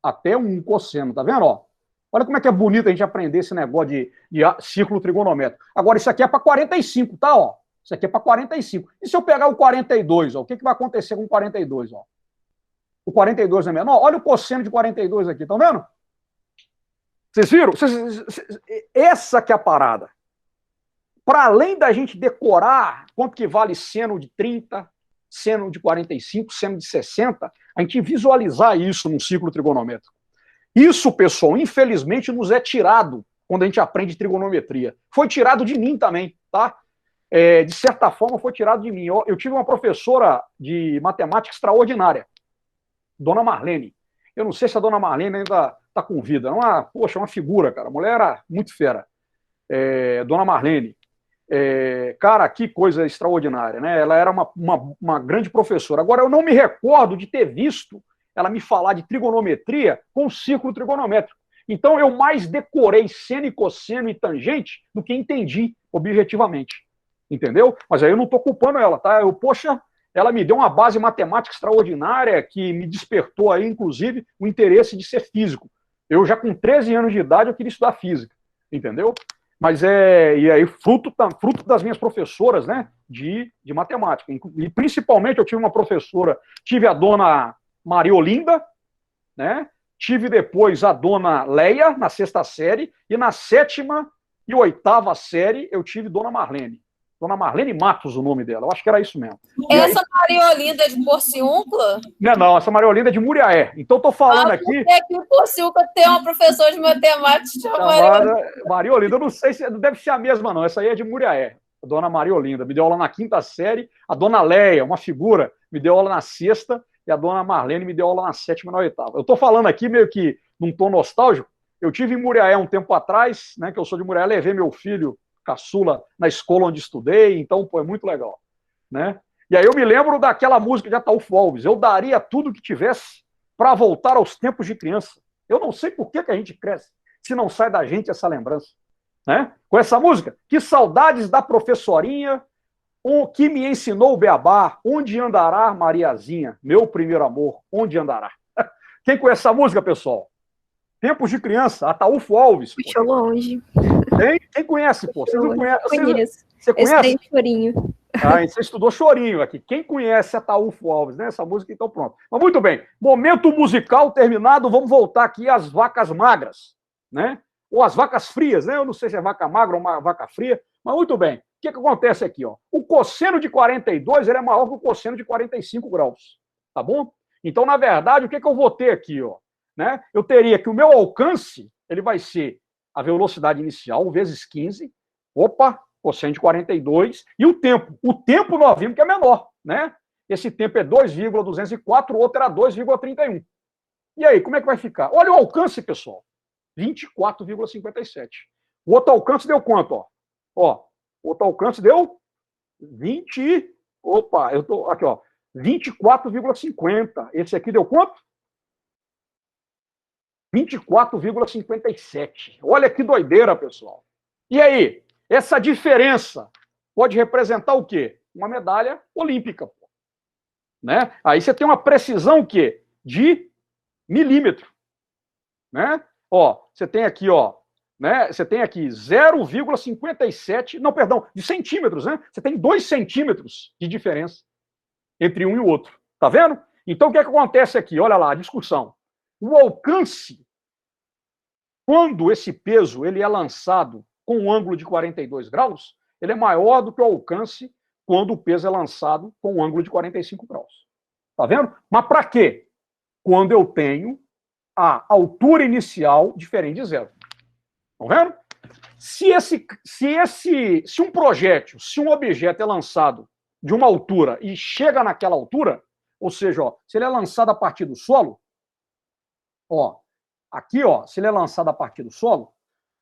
até 1 cosseno, tá vendo, ó? Olha como é que é bonito a gente aprender esse negócio de ciclo trigonométrico. Agora, isso aqui é para 45, tá? Ó? Isso aqui é para 45. E se eu pegar o 42, ó, o que vai acontecer com o 42? Ó? O 42 é menor? Olha o cosseno de 42 aqui, estão vendo? Vocês viram? Essa que é a parada. Para além da gente decorar quanto que vale seno de 30, seno de 45, seno de 60, a gente visualizar isso num ciclo trigonométrico. Isso, pessoal, infelizmente nos é tirado quando a gente aprende trigonometria. Foi tirado de mim também, tá? De certa forma, foi tirado de mim. Eu tive uma professora de matemática extraordinária, Dona Marlene. Eu não sei se a Dona Marlene ainda está com vida. É uma figura, cara. A mulher era muito fera. Dona Marlene. Cara, que coisa extraordinária, né? Ela era uma grande professora. Agora, eu não me recordo de ter visto ela me falar de trigonometria com círculo trigonométrico. Então, eu mais decorei seno e cosseno e tangente do que entendi objetivamente. Entendeu? Mas aí eu não estou culpando ela, tá? Poxa, ela me deu uma base matemática extraordinária que me despertou aí, inclusive, o interesse de ser físico. Eu já com 13 anos de idade eu queria estudar física, entendeu? Mas e aí fruto das minhas professoras, né, de matemática. E principalmente eu tive uma professora, tive a dona Maria Olinda, né? Tive depois a dona Leia, na 6ª série, e na 7ª e 8ª série eu tive dona Marlene. Dona Marlene Matos, o nome dela. Eu acho que era isso mesmo. Essa Maria Olinda é de Porciúncula? Não, essa Maria Olinda é de Muriaé. Então eu tô falando aqui... Aqui em Porciúncula tem uma professora de matemática chamada Maria Olinda. Eu não sei se deve ser a mesma, não. Essa aí é de Muriaé. A dona Maria Olinda. Me deu aula na 5ª série. A dona Leia, uma figura, me deu aula na 6ª. E a dona Marlene me deu aula na 7ª e na 8ª. Eu estou falando aqui meio que num tom nostálgico. Eu tive em Muriaé um tempo atrás, né, que eu sou de Muriaé, levei meu filho caçula na escola onde estudei, então, pô, é muito legal. Né? E aí eu me lembro daquela música de Ataúfo Alves, eu daria tudo que tivesse para voltar aos tempos de criança. Eu não sei por que a gente cresce, se não sai da gente essa lembrança. Né? Com essa música, que saudades da professorinha, que me ensinou o beabá, onde andará Mariazinha, meu primeiro amor, onde andará? Quem conhece essa música, pessoal? Tempos de criança, Ataúfo Alves. Puxou longe. Quem conhece, pô? Vocês não conhecem? Conheço. Você conhece? Chorinho. Você estudou Chorinho aqui. Quem conhece Ataúfo Alves, né? Essa música, então pronto. Mas muito bem. Momento musical terminado, vamos voltar aqui às vacas magras, né? Ou às vacas frias, né? Eu não sei se é vaca magra ou uma vaca fria, mas muito bem. O que acontece aqui, ó? O cosseno de 42 ele é maior que o cosseno de 45 graus, tá bom? Então, na verdade, o que eu vou ter aqui, ó? Né? Eu teria que o meu alcance ele vai ser a velocidade inicial vezes 15, cosseno de 42, e o tempo. O tempo nós vimos que é menor, né? esse tempo é 2,204, o outro era 2,31. E aí, como é que vai ficar? Olha o alcance, pessoal. 24,57. O outro alcance deu quanto? Ó, o outro alcance deu 20. Opa, eu tô aqui, ó. 24,50. Esse aqui deu quanto? 24,57. Olha que doideira, pessoal. E aí, essa diferença pode representar o quê? Uma medalha olímpica. Né? Aí você tem uma precisão o quê? De milímetro. Né? Ó, você tem aqui, ó, né? Você tem aqui 0,57, não, perdão, de centímetros, né? Você tem 2 centímetros de diferença entre um e o outro. Tá vendo? Então, o que é que acontece aqui? Olha lá, a discussão. O alcance, quando esse peso ele é lançado com um ângulo de 42 graus, ele é maior do que o alcance quando o peso é lançado com um ângulo de 45 graus. Tá vendo? Mas para quê? Quando eu tenho a altura inicial diferente de zero. Estão vendo? Se um projétil, se um objeto é lançado de uma altura e chega naquela altura, ou seja, ó, se ele é lançado a partir do solo, ó, aqui, ó, se ele é lançado a partir do solo,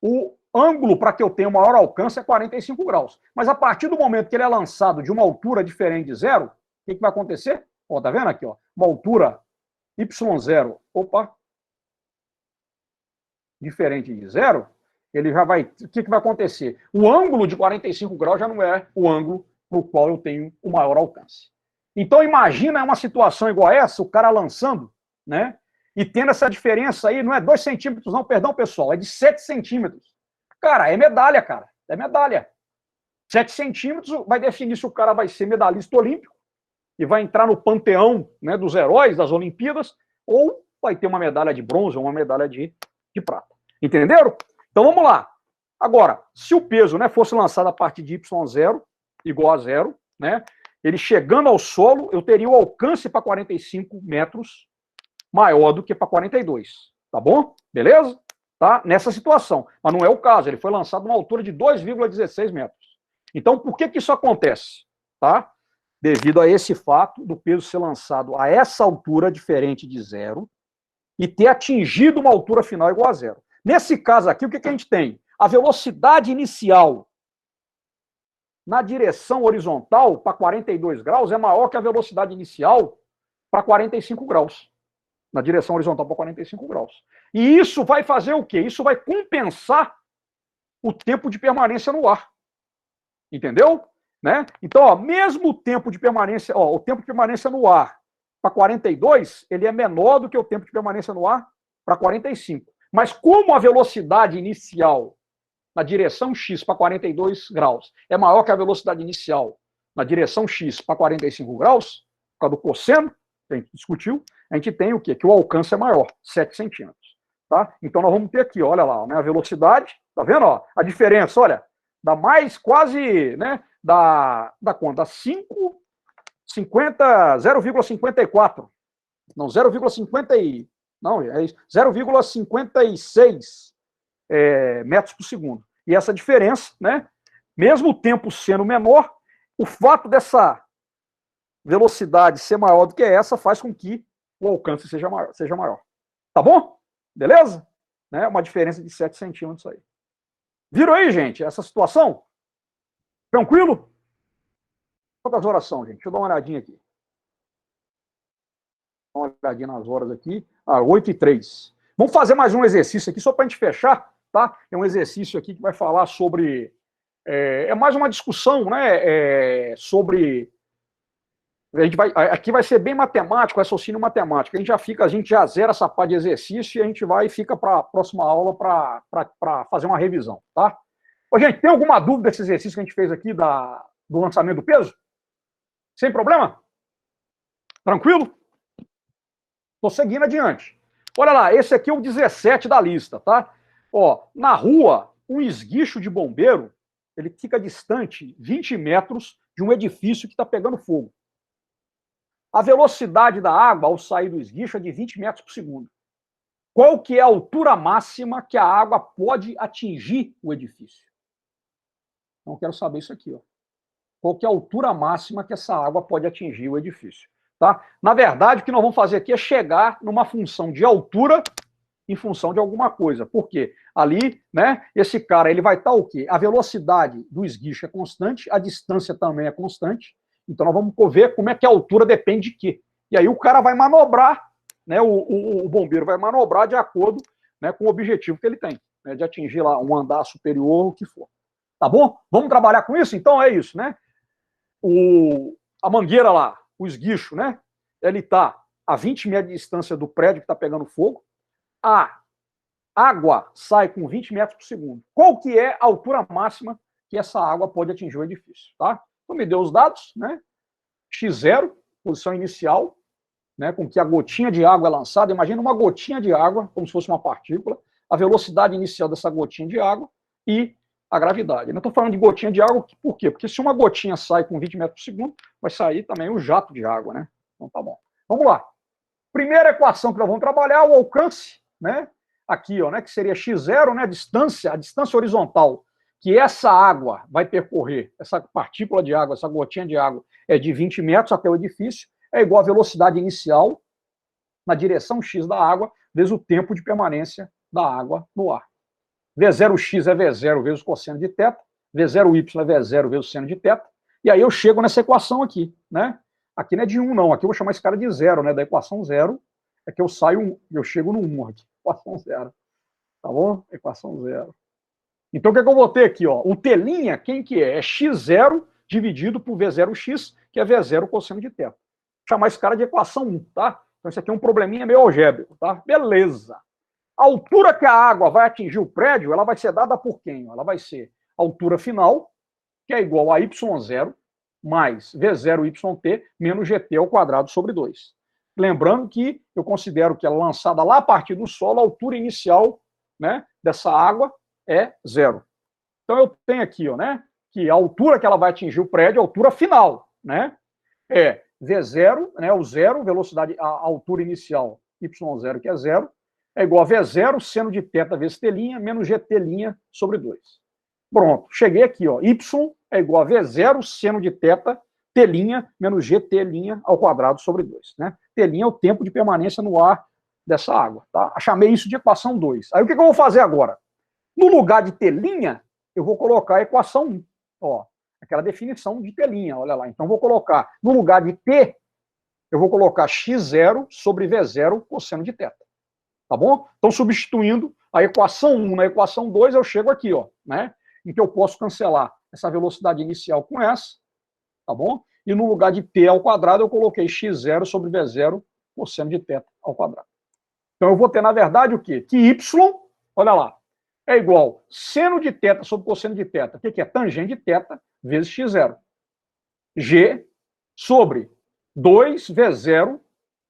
o ângulo para que eu tenha o maior alcance é 45 graus. Mas a partir do momento que ele é lançado de uma altura diferente de zero, o que vai acontecer? Ó, tá vendo aqui, ó? Uma altura y0, opa, diferente de zero, ele já vai... O que vai acontecer? O ângulo de 45 graus já não é o ângulo para o qual eu tenho o maior alcance. Então, imagina uma situação igual a essa, o cara lançando, né? E tendo essa diferença aí, não é 2 centímetros, não, perdão, pessoal, é de 7 centímetros. Cara, é medalha, cara. É medalha. 7 centímetros vai definir se o cara vai ser medalhista olímpico e vai entrar no panteão, né, dos heróis das Olimpíadas, ou vai ter uma medalha de bronze ou uma medalha de prata. Entenderam? Então vamos lá. Agora, se o peso, né, fosse lançado a partir de y0 igual a zero, né, ele chegando ao solo, eu teria o alcance para 45 metros maior do que para 42. Tá bom? Beleza? Tá? Nessa situação. Mas não é o caso. Ele foi lançado a uma altura de 2,16 metros. Então, por que isso acontece? Tá? Devido a esse fato do peso ser lançado a essa altura diferente de zero e ter atingido uma altura final igual a zero. Nesse caso aqui, o que a gente tem? A velocidade inicial na direção horizontal para 42 graus é maior que a velocidade inicial para 45 graus. Na direção horizontal para 45 graus. E isso vai fazer o quê? Isso vai compensar o tempo de permanência no ar. Entendeu? Né? Então, ó, mesmo o tempo de permanência, ó, o tempo de permanência no ar para 42, ele é menor do que o tempo de permanência no ar para 45. Mas como a velocidade inicial na direção x para 42 graus é maior que a velocidade inicial na direção x para 45 graus, por causa do cosseno, que a gente discutiu, a gente tem o quê? Que o alcance é maior, 7 centímetros. Tá? Então nós vamos ter aqui, olha lá, né, a velocidade, tá vendo? Ó, a diferença, olha, dá mais quase, né, da quanto? Da 0,54. Não, 0,50 não, é 0,56 metros por segundo. E essa diferença, né, mesmo o tempo sendo menor, o fato dessa velocidade ser maior do que essa faz com que o alcance seja maior. Tá bom? Beleza? Né? Uma diferença de 7 centímetros aí. Viram aí, gente, essa situação? Tranquilo? Quantas horas são, gente? Deixa eu dar uma olhadinha aqui. Dá uma olhadinha nas horas aqui. 8h03. Vamos fazer mais um exercício aqui, só para a gente fechar, tá? É um exercício aqui que vai falar sobre... É mais uma discussão, né? Sobre... Aqui vai ser bem matemático, raciocínio matemático. A gente já zera essa parte de exercício e a gente vai e fica para a próxima aula para fazer uma revisão, tá? Ô, gente, tem alguma dúvida desse exercício que a gente fez aqui do lançamento do peso? Sem problema? Tranquilo? Estou seguindo adiante. Olha lá, esse aqui é o 17 da lista, tá? Ó, na rua, um esguicho de bombeiro, ele fica distante 20 metros de um edifício que está pegando fogo. A velocidade da água ao sair do esguicho é de 20 metros por segundo. Qual que é a altura máxima que a água pode atingir o edifício? Então, eu quero saber isso aqui, ó. qual que é a altura máxima que essa água pode atingir o edifício. Tá? Na verdade, o que nós vamos fazer aqui é chegar numa função de altura em função de alguma coisa. Por quê? Ali, né, esse cara, ele vai estar o quê? A velocidade do esguicho é constante, a distância também é constante. Então, nós vamos ver como é que a altura depende de quê. E aí o cara vai manobrar, né, o bombeiro vai manobrar de acordo, né, com o objetivo que ele tem, né, de atingir lá um andar superior, o que for. Tá bom? Vamos trabalhar com isso? Então é isso, né? A mangueira lá, o esguicho, né? Ele está a 20 metros de distância do prédio que está pegando fogo. A água sai com 20 metros por segundo. Qual que é a altura máxima que essa água pode atingir o edifício? Tá? Então me deu os dados, né? X0, posição inicial, né, com que a gotinha de água é lançada. Imagina uma gotinha de água, como se fosse uma partícula, a velocidade inicial dessa gotinha de água e a gravidade. Eu não estou falando de gotinha de água, por quê? Porque se uma gotinha sai com 20 metros por segundo, vai sair também um jato de água, né? Então tá bom. Vamos lá. Primeira equação que nós vamos trabalhar, o alcance, né? Aqui, ó, né, que seria x0, né, a distância horizontal que essa água vai percorrer, essa partícula de água, essa gotinha de água, é de 20 metros até o edifício, é igual à velocidade inicial na direção x da água, vezes o tempo de permanência da água no ar. V0x é V0 vezes o cosseno de θ, V0y é V0 vezes o seno de θ, e aí eu chego nessa equação aqui, né? Aqui não é de 1, não, aqui eu vou chamar esse cara de 0, né? Da equação 0, é que eu chego no 1 aqui, equação 0, tá bom? Equação 0. Então o que é que eu vou ter aqui, ó? O T', quem que é? É x0 dividido por V0x, que é V0 cosseno de θ. Vou chamar esse cara de equação 1, tá? Então isso aqui é um probleminha meio algébrico, tá? Beleza. A altura que a água vai atingir o prédio, ela vai ser dada por quem? Ela vai ser a altura final, que é igual a y0 mais V0yt menos gt ao quadrado sobre 2. Lembrando que eu considero que ela lançada lá a partir do solo, a altura inicial, né, dessa água é 0. Então eu tenho aqui, ó, né, que a altura que ela vai atingir o prédio, a altura final, né, é V0, né, o 0, velocidade, a altura inicial, y0, que é 0, é igual a V0, seno de θ vezes t' menos gt' sobre 2. Pronto, cheguei aqui, ó, y é igual a V0, seno de θ, t' menos gt' ao quadrado sobre 2, né? T' é o tempo de permanência no ar dessa água, tá? Chamei isso de equação 2. Aí o que eu vou fazer agora? No lugar de t', eu vou colocar a equação 1, ó, aquela definição de t', olha lá. Então, vou colocar, no lugar de t, eu vou colocar x0 sobre V0 cosseno de θ. Tá bom? Então, substituindo a equação 1 na equação 2, eu chego aqui, ó, né? Em que eu posso cancelar essa velocidade inicial com essa, tá bom? E no lugar de t ao quadrado, eu coloquei x0 sobre V0 cosseno de θ ao quadrado. Então, eu vou ter, na verdade, o quê? Que y, olha lá, é igual seno de θ sobre cosseno de θ. O que é? Tangente de θ vezes x0. G sobre 2V0,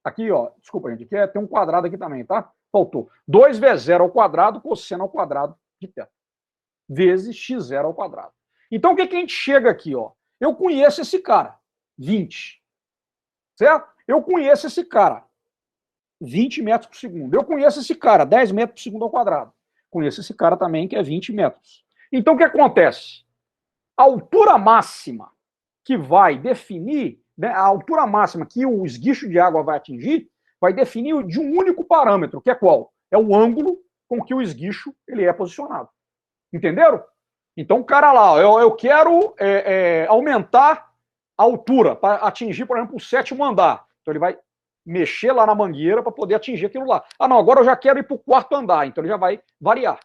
aqui, ó, desculpa, gente, aqui tem um quadrado aqui também, tá? Faltou. 2V0 ao quadrado, cosseno ao quadrado de θ, vezes x0 ao quadrado. Então, o que a gente chega aqui, ó? Eu conheço esse cara, 20. Certo? Eu conheço esse cara, 20 metros por segundo. Eu conheço esse cara, 10 metros por segundo ao quadrado. Conheço esse cara também, que é 20 metros. Então, o que acontece? A altura máxima que vai definir, né, a altura máxima que o esguicho de água vai atingir, vai definir de um único parâmetro, que é qual? É o ângulo com que o esguicho ele é posicionado. Entenderam? Então, o cara lá, eu quero aumentar a altura para atingir, por exemplo, o 7º andar. Então, ele vai mexer lá na mangueira para poder atingir aquilo lá. Ah, não, agora eu já quero ir para o 4º andar. Então, ele já vai variar.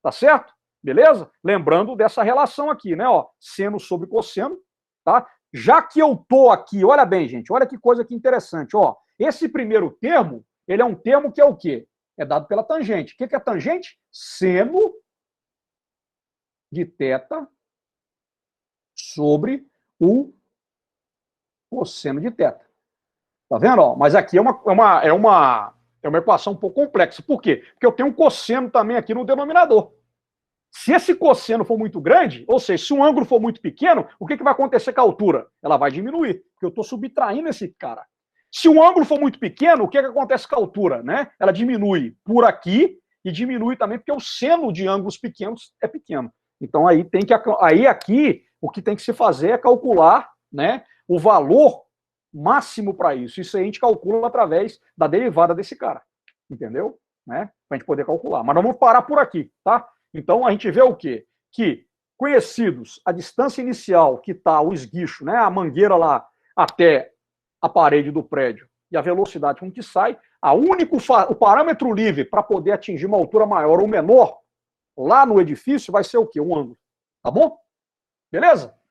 Tá certo? Beleza? Lembrando dessa relação aqui, né? Ó, seno sobre cosseno, tá? Já que eu tô aqui, olha bem, gente, olha que coisa que interessante, ó. Esse primeiro termo, ele é um termo que é o quê? É dado pela tangente. O que é tangente? Seno de θ sobre o cosseno de θ. Tá vendo? Ó, mas aqui é uma equação um pouco complexa. Por quê? Porque eu tenho um cosseno também aqui no denominador. Se esse cosseno for muito grande, ou seja, se o ângulo for muito pequeno, o que vai acontecer com a altura? Ela vai diminuir, porque eu estou subtraindo esse cara. Se o ângulo for muito pequeno, o que acontece com a altura? Né? Ela diminui por aqui e diminui também porque o seno de ângulos pequenos é pequeno. Então aí aqui O que tem que se fazer é calcular, né, o valor máximo para isso. Isso aí a gente calcula através da derivada desse cara. Entendeu? Né? Para a gente poder calcular. Mas nós vamos parar por aqui, tá? Então a gente vê o quê? Que conhecidos a distância inicial que está o esguicho, né, a mangueira lá até a parede do prédio e a velocidade com que sai, o parâmetro livre para poder atingir uma altura maior ou menor lá no edifício vai ser o quê? Um ângulo. Tá bom? Beleza?